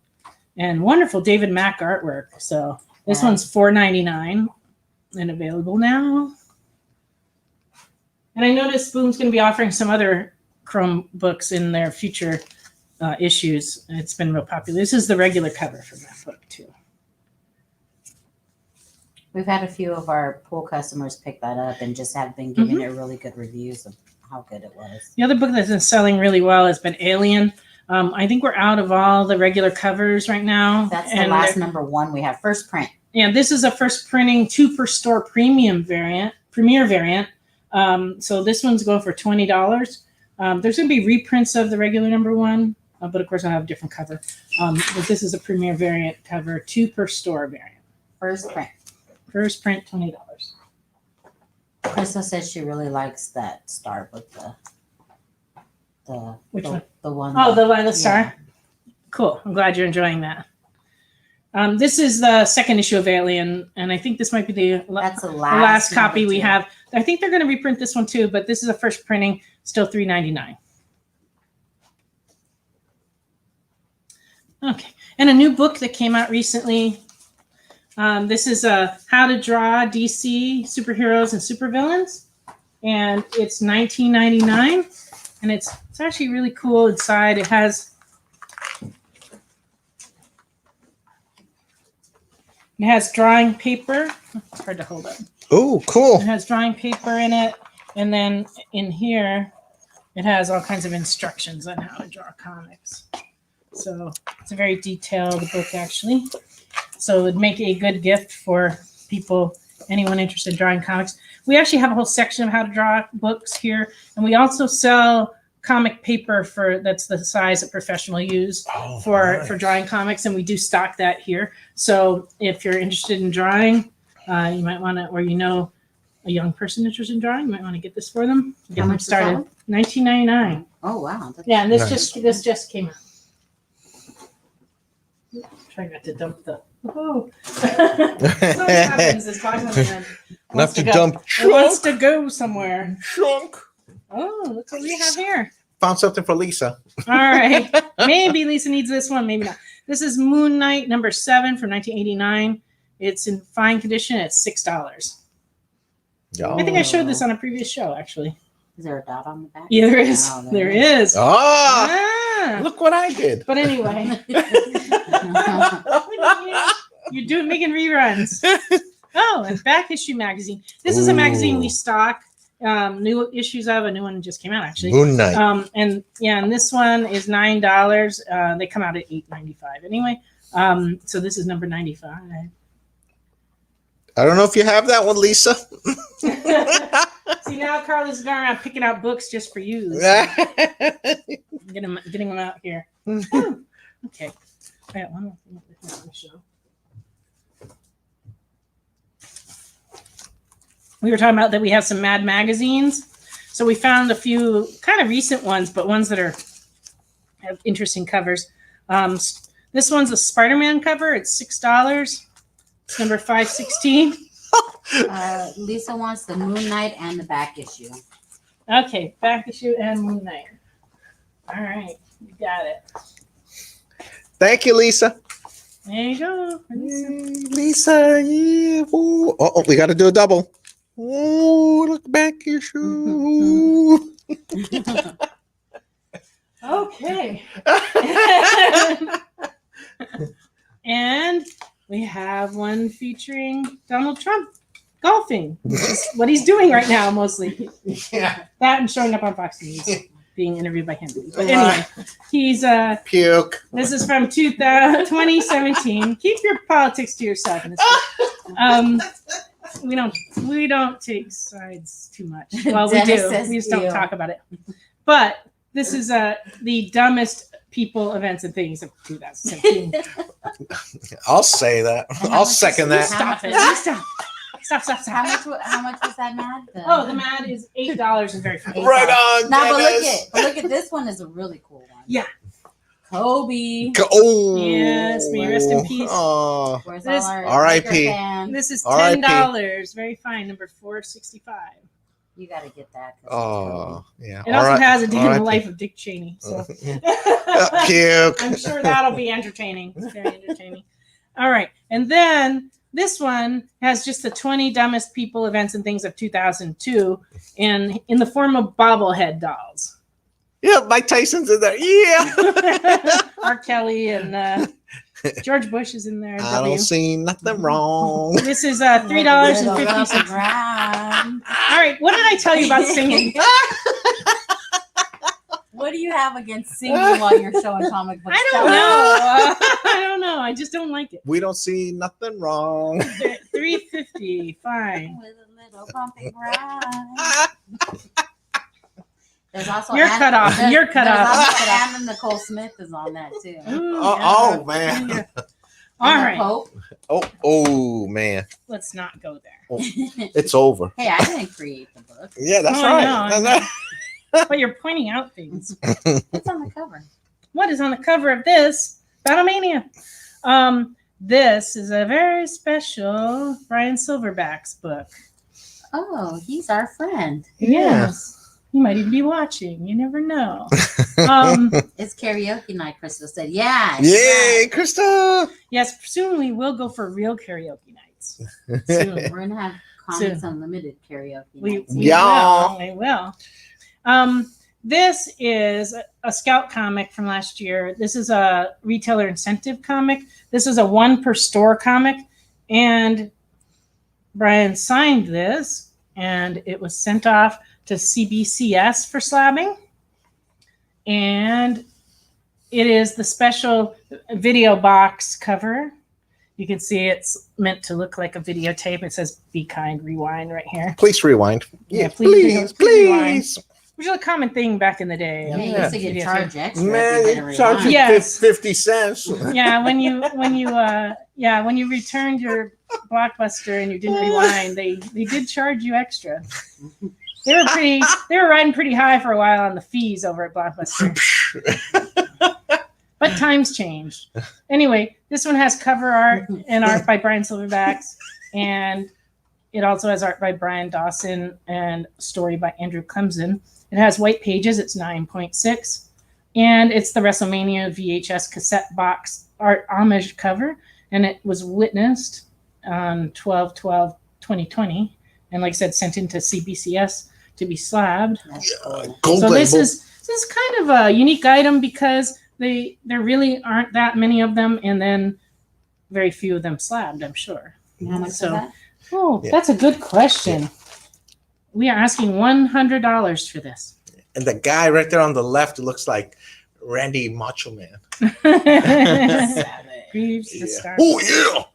and wonderful David Mack artwork. So this one's $4.99 and available now. And I noticed Boom's going to be offering some other chrome books in their future issues. It's been real popular. This is the regular cover from that book too. We've had a few of our pool customers pick that up and just have been giving it really good reviews of how good it was. The other book that's been selling really well has been Alien. I think we're out of all the regular covers right now. That's the last number 1 we have, first print. Yeah, this is a first printing 2 per store premium variant, premier variant. So this one's going for $20. There's going to be reprints of the regular number 1, but of course I'll have a different cover. But this is a premier variant cover, 2 per store variant. First print. First print, $20. Crystal says she really likes that star with Which one? The one. Oh, the Lila Star. Yeah. Cool. I'm glad you're enjoying that. This is the second issue of Alien, and I think this might be the That's the last copy number we 2. have. I think they're going to reprint this one too, but this is a first printing, still $3.99. Okay, and a new book that came out recently. This is How to Draw DC Superheroes and Supervillains, and it's $19.99, and it's actually really cool inside. It has drawing paper. It's hard to hold up. Oh, cool. It has drawing paper in it, and then in here, it has all kinds of instructions on how to draw comics. So it's a very detailed book, actually. So it would make a good gift for people, anyone interested in drawing comics. We actually have a whole section of how to draw books here, and we also sell comic paper that's the size that professional use for drawing comics, and we do stock that here. So if you're interested in drawing, you might want to, or a young person interested in drawing, you might want to get this for them. Get How them much is started. that? $19.99. Oh wow. Yeah, and this Nice. just came out. Try not to dump the. Oh. That's what happens is Bogman Not to go. dump It wants chunk. to go somewhere. Chunk. Oh, look what we have here. Found something for Lisa. All right. Maybe Lisa needs this one, maybe not. This is Moon Knight number 7 from 1989. It's in fine condition. It's $6. Yeah. I think I showed this on a previous show, actually. Is there a dot on the back? Yeah, there is. Oh, There is. Ah, Ah. look what I did. But anyway, you're making reruns. Oh, and Back Issue Magazine. This is a magazine we Ooh. stock. New issues of. A new one just came out, actually. Moon Knight. And this one is $9. They come out at $8.95 anyway. So this is number 95. I don't know if you have that one, Lisa. See, now Carla's going around picking out books just for you. Getting them out here. Oh, okay. I got one more thing to show. We were talking about that we have some Mad magazines. So we found a few kind of recent ones, but ones that have interesting covers. This one's a Spider-Man cover. It's $6. It's number 516. Lisa wants the Moon Knight and the back issue. Okay, Back Issue and Moon Knight. All right, you got it. Thank you, Lisa. There you go. Lisa, yeah. Ooh. Oh, we got to do a double. Oh, look back issue. Okay. And we have one featuring Donald Trump golfing. Which is what he's doing right now, mostly. Yeah. That and showing up on Fox News, being interviewed by Henry. But anyway, he's Puke. this is from 2017. Keep your politics to yourself. In this we don't take sides too much. Well, we Dennis do. says We just don't ew. talk about it. But this is the dumbest people, events, and things of 2017. I'll say that. And how I'll much second is- that. Stop it. Stop. How much was that, Mad? Oh, the Mad is $8 and very funny. Right on, Now, Dennis. but look at this one is a really cool one. Yeah. Kobe. Oh. Yes, may he rest in peace. Oh. Where's This- all our R.I.P.. Laker fans? This is R.I.P.. $10. Very fine. Number 465. You got to get that. 'cause it's Oh. Yeah. It also has a day in the R.I.P.. life of Dick Cheney. So Puke. I'm sure that'll be entertaining. It's very entertaining. All right. And then this one has just the 20 dumbest people, events, and things of 2002 in the form of bobblehead dolls. Yeah, Mike Tyson's in there. Yeah. R. Kelly and George Bush is in there. I W. don't see nothing wrong. This is Little $3.50. bump and grind. All right. What did I tell you about singing? What do you have against singing while you're showing comic books? I don't know. I don't know. I just don't like it. We don't see nothing wrong. $3.50. Fine. With a little bump and grind. There's also You're cut off. You're cut there's off. Also Anna Nicole Smith is on that too. Ooh, Oh, yeah. man. Yeah. And All the right. Pope. Oh, man. Let's not go there. It's over. Hey, I didn't create the book. Yeah, that's Oh, right. I know, I That's know. right. But you're pointing out things. It's on the cover. What is on the cover of this? Battlemania. This is a very special Brian Silverback's book. Oh, he's our friend. Yes. You might even be watching. You never know. It's karaoke night, Crystal said. Yeah. Yay, Krista. Yes, soon we will go for real karaoke nights. Soon. We're going to have Comics Unlimited karaoke We nights. Yeah. will. This is a Scout comic from last year. This is a retailer incentive comic. This is a one per store comic. And Brian signed this, and it was sent off to CBCS for slabbing. And it is the special video box cover. You can see it's meant to look like a videotape. It says "Be kind, rewind" right here. Please rewind. Yeah, please please. Which is a common thing back in the day. Yeah, you Yeah. used to get charged extra. Man, if you they had to charge you rewind. Yes. 50 cents. Yeah, when you returned your Blockbuster and you didn't rewind, they did charge you extra. They were riding pretty high for a while on the fees over at Blockbuster. But But times changed. Anyway, this one has cover art and art by Brian Silverbacks, and it also has art by Brian Dawson and story by Andrew Clemson. It has white pages. It's 9.6, and it's the WrestleMania VHS cassette box art homage cover, and it was witnessed on 12/12/2020, and like I said, sent into CBCS to be slabbed. Gold So this label. is kind of a unique item because there really aren't that many of them, and then very few of them slabbed, I'm sure. How much So- is that? Oh, Yeah. that's a good question. We are asking $100 for this. And the guy right there on the left looks like Randy Macho Man. Grieves the star. Oh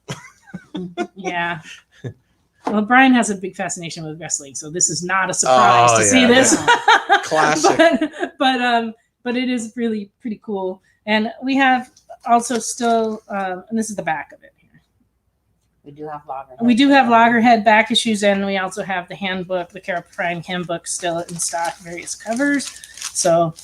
yeah. Yeah. Well, Brian has a big fascination with wrestling, so this is not a surprise Oh, to see yeah. this. Classic. but it is really pretty cool. And we have also still, and this is the back of it here. We do have loggerhead. We do have loggerhead back issues, and we also have the handbook, the Carol Prime handbook, still in stock, various covers. So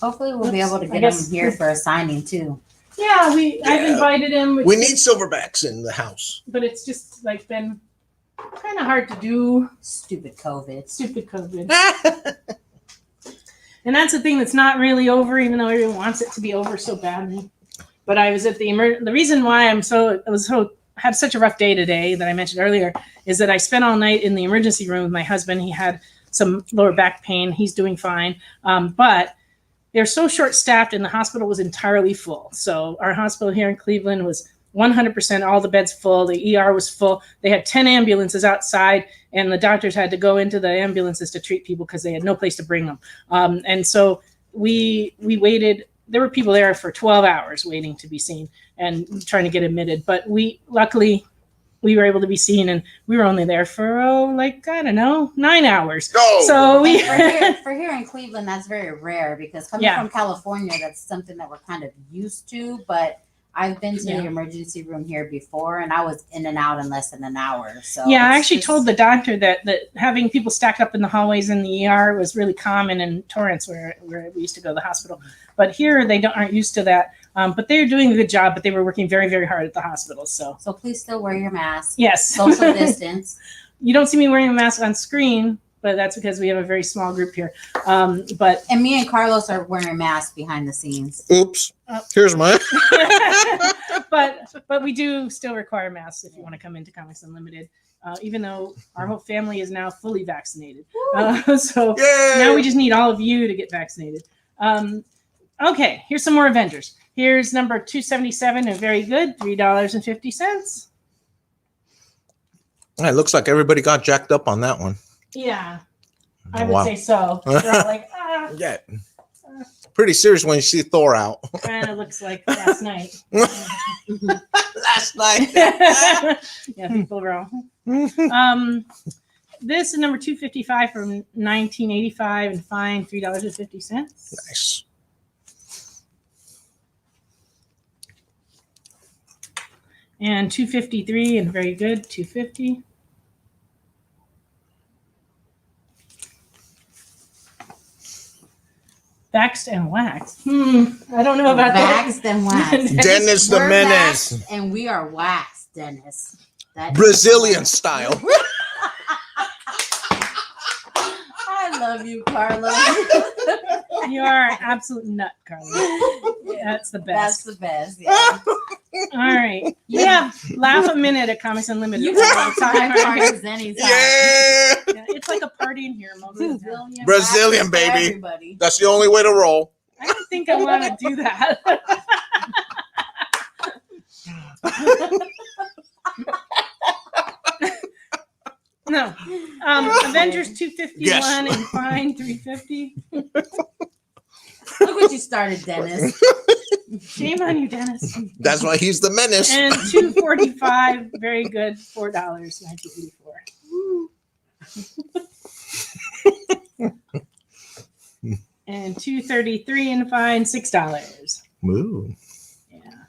Hopefully we'll be able to I get guess- him here for a signing too. yeah, I've Yeah. invited him. We need silverbacks in the house. but it's just like been kind of hard to do. Stupid COVID. Stupid COVID. And that's the thing that's not really over, even though everyone wants it to be over so badly. But I was at the reason why had such a rough day today that I mentioned earlier is that I spent all night in the emergency room with my husband. He had some lower back pain. He's doing fine. But they're so short-staffed and the hospital was entirely full. So our hospital here in Cleveland was 100%, all the beds full. The ER was full. They had 10 ambulances outside, and the doctors had to go into the ambulances to treat people because they had no place to bring them. And so we waited. There were people there for 12 hours waiting to be seen and trying to get admitted. But luckily, we were able to be seen, and we were only there for, 9 hours. Go. So we... And for here in Cleveland, that's very rare because coming Yeah. from California, that's something that we're kind of used to. But I've been to Yeah. the emergency room here before, and I was in and out in less than an hour. So Yeah, I it's actually just- told the doctor that having people stacked up in the hallways in the ER was really common in Torrance, where we used to go to the hospital. But here they aren't used to that. But they're doing a good job. But they were working very, very hard at the hospital. So So please still wear your mask. yes, Social distance. You don't see me wearing a mask on screen, but that's because we have a very small group here. But And me and Carlos are wearing masks behind the scenes. Oops. Here's mine. but we do still require masks if you want to come into Comics Unlimited. Even though our whole family is now fully vaccinated. So Yay. now we just need all of you to get vaccinated. Okay, here's some more Avengers. Here's number 277, and very good, $3.50. It looks like everybody got jacked up on that one. Yeah, I would Wow. say so. They're all like, Yeah. Pretty serious when you see Thor out. kind of looks like last night. Last night. Yeah, people were all. This is number 255 from 1985 and fine $3.50. Nice. And 253 and very good, 250. Waxed and waxed. I don't know about Waxed and waxed. Dennis the We're Menace. waxed and we are waxed, Dennis. That is- Brazilian style. I love you, Carlos. You are an absolute nut, Carly. That's the That's best. the best. Yeah. All right. Yeah. Laugh a minute at Comics Unlimited. You all can the time. have parties anytime. Yeah. Yeah, it's like a party in here most of the time. Brazilian, waxes for baby. Everybody. That's the only way to roll. I don't think I want to do that. No. Avengers 251 Yes. and fine 350. Look what you started, Dennis. Shame on you, Dennis. That's why he's the menace. And 245, very good, $4, 1984. And 233 and fine, $6. Ooh. Yeah.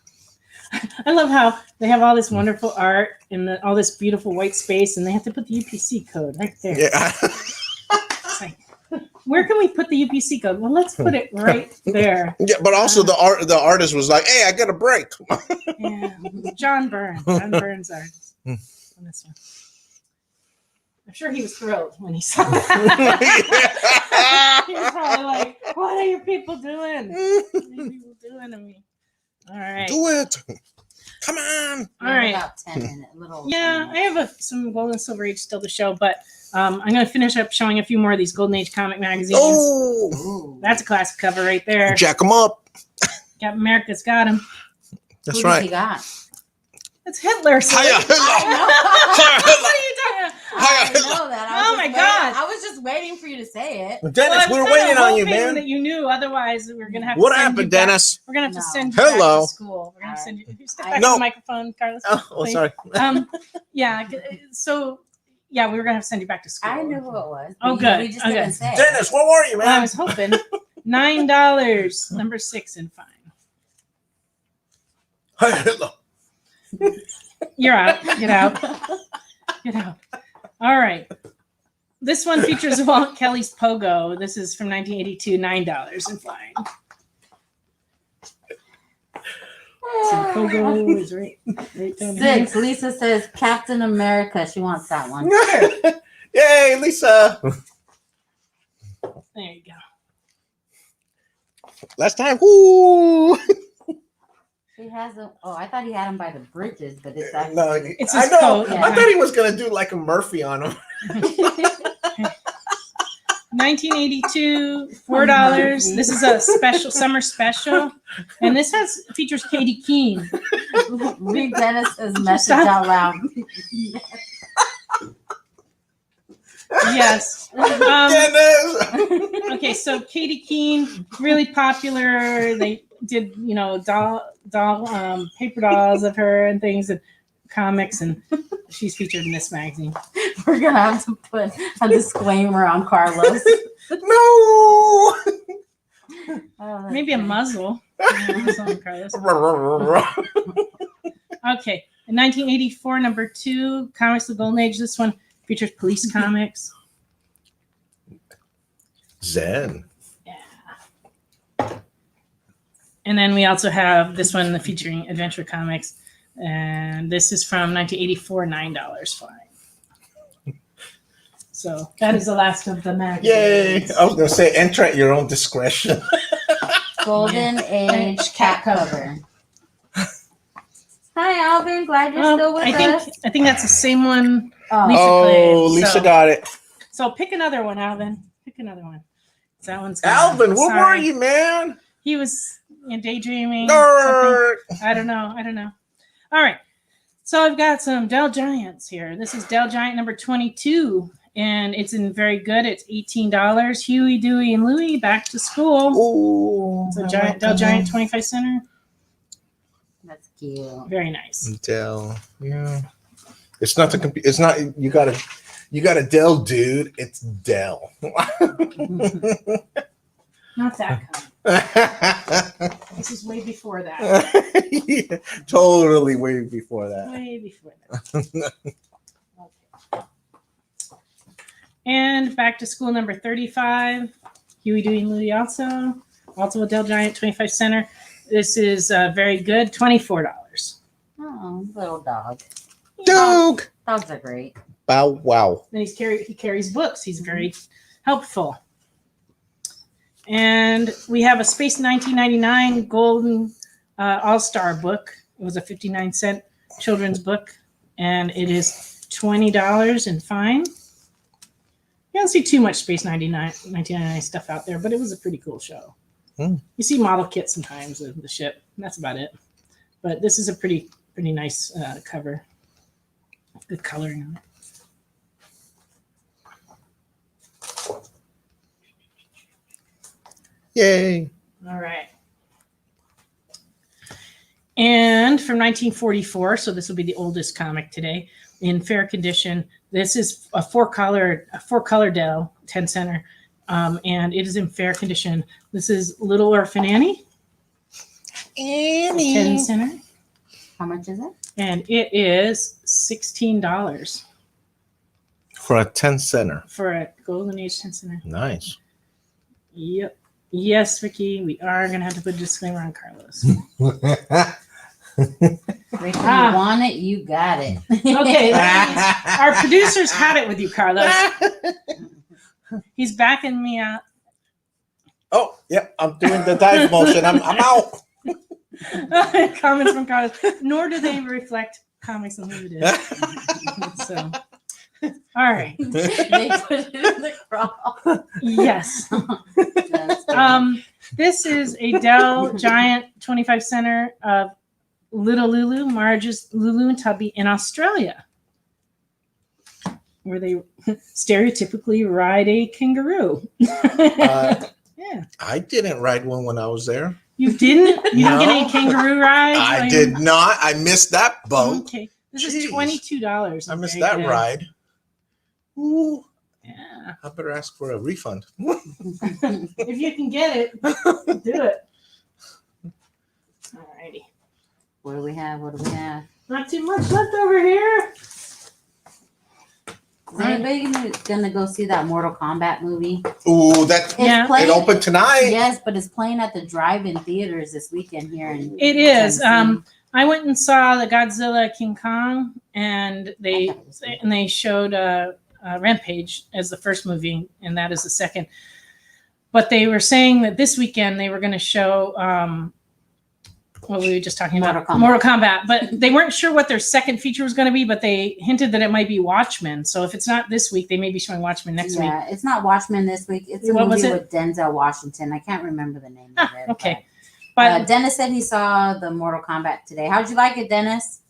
I love how they have all this wonderful art and all this beautiful white space, and they have to put the UPC code right there. Yeah. It's like, Where can we put the UPC code? Well, let's put it right there. Yeah, but also the artist was like, "Hey, I got a break." Yeah. John Byrne. John Byrne's artist on this one. I'm sure he was thrilled when he saw that. He was probably like, "What are you people doing? What are you people doing to me?" All right. Do it. Come on. All right. About 10 minutes. Yeah, I have some Gold and Silver Age still to show, but I'm going to finish up showing a few more of these Golden Age comic magazines. Oh, Ooh. That's a classic cover right there. jack them up. Got America's got him. That's Who right. He got? It's Hitler. So Hiya, what Hitler. are you talking about? I know that. Oh my God. I was just waiting for you to say it. Dennis, Well, I was we're kinda waiting on you, hoping man. That you knew. Otherwise, we're gonna have. What to send you happened, back- Dennis? We're gonna have to No. send you Hello. back to school. We're gonna All send you. Step I- back No. to the microphone, Carlos. Oh, please. sorry. Yeah. So, yeah, we were gonna have to send you back to school. I knew who it was. Oh, but good. We just Okay. didn't say. Dennis, where were you, Well, I man? was hoping $9, number 6 and fine. Hiya, Hitler. You're out. Get out. Get out. All right. This one features Walt Kelly's Pogo. This is from 1982, $9 and fine. So Pogo is right down here. 6. Lisa says Captain America. She wants that one. Yay, Lisa. There you go. Last time. Woo. He has a. Oh, I thought he had him by the bridges, but it's actually. No, It's I his know. coat, I yeah. thought he was gonna do like a Murphy on him. 1982, $4. This is a special summer special, and this features Katie Keene. Read Dennis's message out loud. Yes. Dennis. Okay, so Katie Keene, really popular. They did, paper dolls of her and things and comics, and she's featured in this magazine. We're gonna have to put a disclaimer on Carlos. No. Oh, Maybe a muzzle. Carlos. Okay, in 1984, number 2, Comics of the Golden Age. This one features police comics. Zen. And then we also have this one featuring adventure comics. And this is from 1984, $9 fine. So that is the last of the Yay. magazines. I was gonna say enter at your own discretion. Golden Age cat cover. Hi, Alvin. Glad you're still with us. I think that's the same one. Oh, Lisa Oh, played, Lisa so- got it. So pick another one, Alvin. Pick another one. That one's gone. Alvin, where were Sorry. you, man? He was daydreaming. something. Nerd. I don't know. All right. So I've got some Dell Giants here. This is Dell Giant number 22, and it's in very good. It's $18. Huey, Dewey, and Louie back to school. Oh, It's a Dell Giant 25 center. that's cute. Very nice. Dell. Yeah. It's not the computer. It's not. You got a Dell, dude. It's Dell. Not that kind. This is way before that. Yeah, totally way before that. Way before that. Okay. And back to school number 35. Huey, Dewey, and Louie also a Dell Giant 25 center. This is very good. $24. Oh, little dog. Doug. Dogs are great. Bow wow. And he carries books. He's very helpful. And we have a Space 1999 Golden All-Star book. It was a 59-cent children's book, and it is $20 and fine. You don't see too much Space 1999 stuff out there, but it was a pretty cool show. You see model kits sometimes of the ship, and that's about it. But this is a pretty nice cover. Good coloring on it. Yay. All right. And from 1944, so this will be the oldest comic today, in fair condition. This is a four-color Dell 10 center, and it is in fair condition. This is Little Orphan Annie, 10 center, How much is it? and it is $16 For a 10 center. for a Golden Age 10 center. Nice. Yep. Yes, Vicky, we are going to have to put a disclaimer on Carlos. Ricky, you want it, you got it. Okay, our producers had it with you, Carlos. He's backing me out. Oh, yep. I'm doing the dive motion. I'm out. Comments from Carlos. Nor do they reflect Comics Unlimited. So, all right. They put it in the crawl. Yes. That's good. This is a Dell Giant 25 center of Little Lulu, Marge's Lulu and Tubby in Australia, where they stereotypically ride a kangaroo. Yeah. I didn't ride one when I was there. You didn't? You didn't get No. any kangaroo rides? I did not. I missed that boat. Okay. This Jeez. is $22. I missed Okay, that good. ride. Ooh, Yeah. I better ask for a refund. If you can get it, do it. Alrighty. What do we have? What do we have? Not too much left over here. Is anybody gonna go see that Mortal Kombat movie? Ooh, that It's Yeah. playing. it opened tonight. Yes, but it's playing at the drive-in theaters this weekend here in. It is. Tennessee. I went and saw the Godzilla King Kong, and they showed Rampage as the first movie, and that is the second. But they were saying that this weekend they were going to show what we were just talking about, Mortal Kombat. But they weren't sure what their second feature was going to be, but they hinted that it might be Watchmen. So if it's not this week, they may be showing Watchmen next week. Yeah, it's not Watchmen this week. It's a What was movie it? with Denzel Washington. I can't remember the name of it. Okay. But But Dennis said he saw the Mortal Kombat today. How'd you like it, Dennis?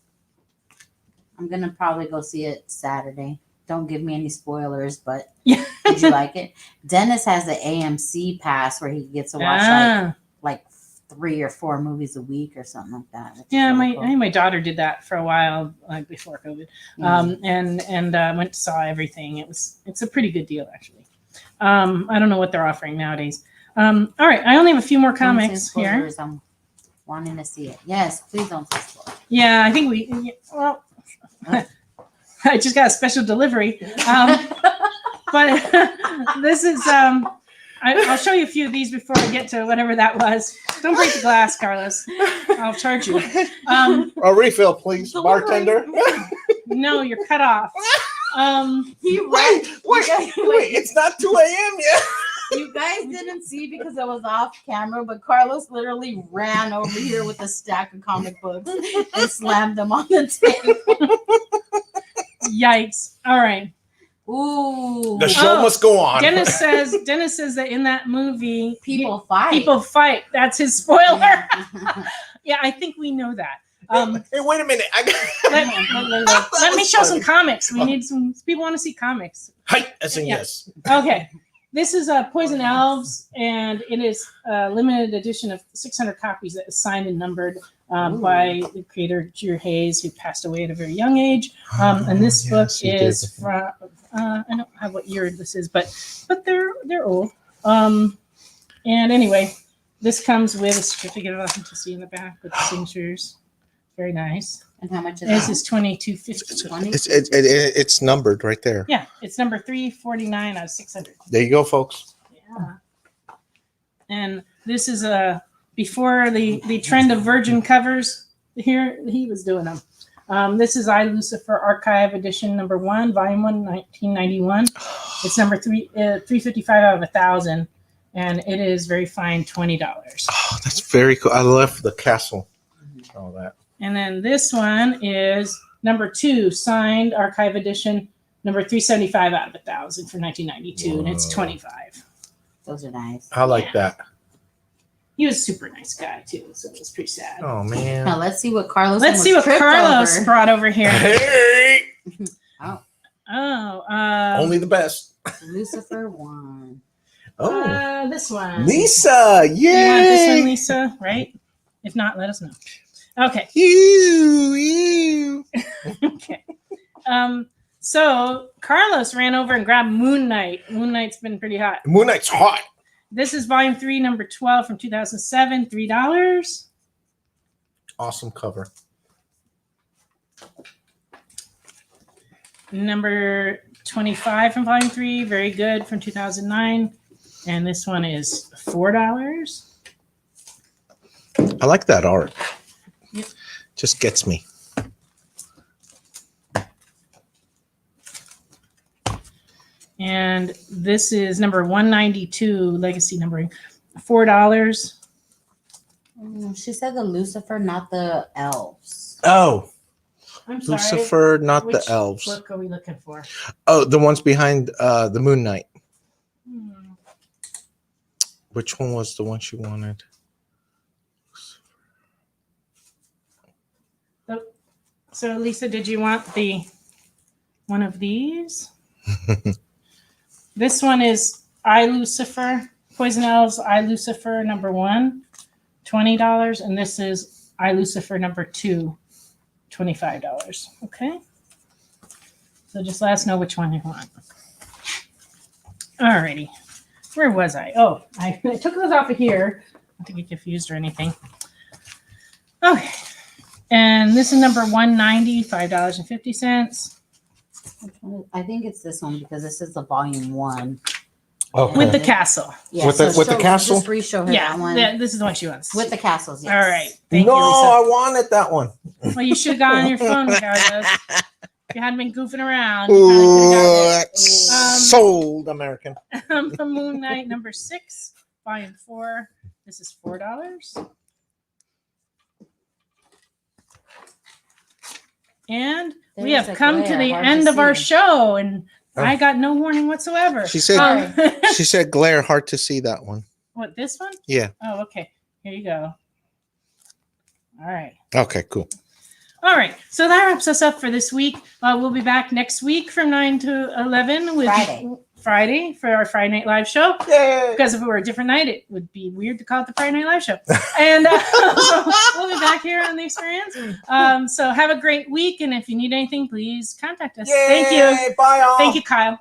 I'm gonna probably go see it Saturday. Don't give me any spoilers, but yeah. did you like it? Dennis has the AMC pass where he gets to watch like 3 or 4 movies a week or something like that. which is Yeah, really I cool. think my daughter did that for a while, like before COVID, and went to saw everything. It's a pretty good deal actually. I don't know what they're offering nowadays. All right, I only have a few more Don't say comics here. spoilers, I'm wanting to see it. Yes, please don't say spoilers. Yeah, I think well, I just got a special delivery, but this is I'll show you a few of these before I get to whatever that was. Don't break the glass, Carlos. I'll charge you. A refill, please, bartender. No, you're cut off. Wait, it's not 2 a.m. yet. You guys didn't see because I was off camera, but Carlos literally ran over here with a stack of comic books and slammed them on the table. Yikes! All right. Ooh. The show must go on. Dennis says that in that movie, People fight. People fight. That's his spoiler. Yeah. Yeah, I think we know that. Hey, wait a minute. Let me show some comics. We need some people want to see comics. Hi, as in Yeah. yes. Okay. This is Poison Elves, and it is a limited edition of 600 copies that is signed and numbered by the creator, Drew Hayes, who passed away at a very young age. And this book is from, I don't have what year this is, but they're old. And anyway, this comes with a certificate of authenticity in the back with the signatures. Very nice. And how much is This that? is $22.50. It's numbered right there. Yeah, it's number 349 out of 600. There you go, folks. Yeah. And this is before the trend of virgin covers. Here he was doing them. This is I, Lucifer Archive Edition number 1, Volume 1, 1991. It's number 355 out of 1,000, and it is very fine, $20. Oh, that's very cool. I love the castle. All that. And then this one is number 2, signed Archive Edition number 375 out of 1,000 for 1992, and it's 25. Those are nice. I like that. He was a super nice guy too, so it was pretty sad. Oh man. Now let's see what Carlos. Let's see what Carlos over. brought over here. Hey! Oh, Only the best. Lucifer 1. Oh, this one. Lisa! Yay! You want this one, Lisa? Right? If not, let us know. Okay. Ew. Okay. So Carlos ran over and grabbed Moon Knight. Moon Knight's been pretty hot. Moon Knight's hot. This is volume 3, number 12 from 2007, $3. Awesome cover. Number 25 from volume 3, very good, from 2009. And this one is $4. I like that art. Yep. Just gets me. And this is number 192, legacy numbering, $4. She said the Lucifer, not the elves. Oh, I'm sorry. Lucifer, not Which the elves. book are we looking for? Oh, the ones behind the Moon Knight. Hmm. Which one was the one she wanted? So, Lisa, did you want the one of these? This one is I Lucifer, Poison Elves, I Lucifer number 1, $20. And this is I Lucifer number 2, $25. Okay. So just let us know which one you want. Alrighty. Where was I? Oh, I took those off of here. Not to get confused or anything. Okay. And this is number 190, $5.50. I think it's this one because this is the volume 1. Okay. With the castle. Yeah, With the castle? Just re-show her Yeah, that one. this is the one she wants. With the castles, yes. All right. Thank no, you, I Lisa. wanted that one. Well, you should have gone on your phone regardless. If you hadn't been goofing around, you probably could have Ooh, gotten that's sold, American. it. The Moon Knight number 6, volume 4. This is $4. And we There's have a come to glare, the hard end to of our see. show, and Oh. I got no warning whatsoever. She said Um, she said glare, hard to see that one. what, this one? Yeah. Oh, okay. Here you go. All right. Okay, cool. All right. So that wraps us up for this week. We'll be back next week from 9 to 11 with Friday for our Friday Night Live show. Yay! Because if it were a different night, it would be weird to call it the Friday Night Live show. And so we'll be back here on The Experience. So have a great week. And if you need anything, please contact us. Yay! Thank you. Bye, all. Thank you, Kyle.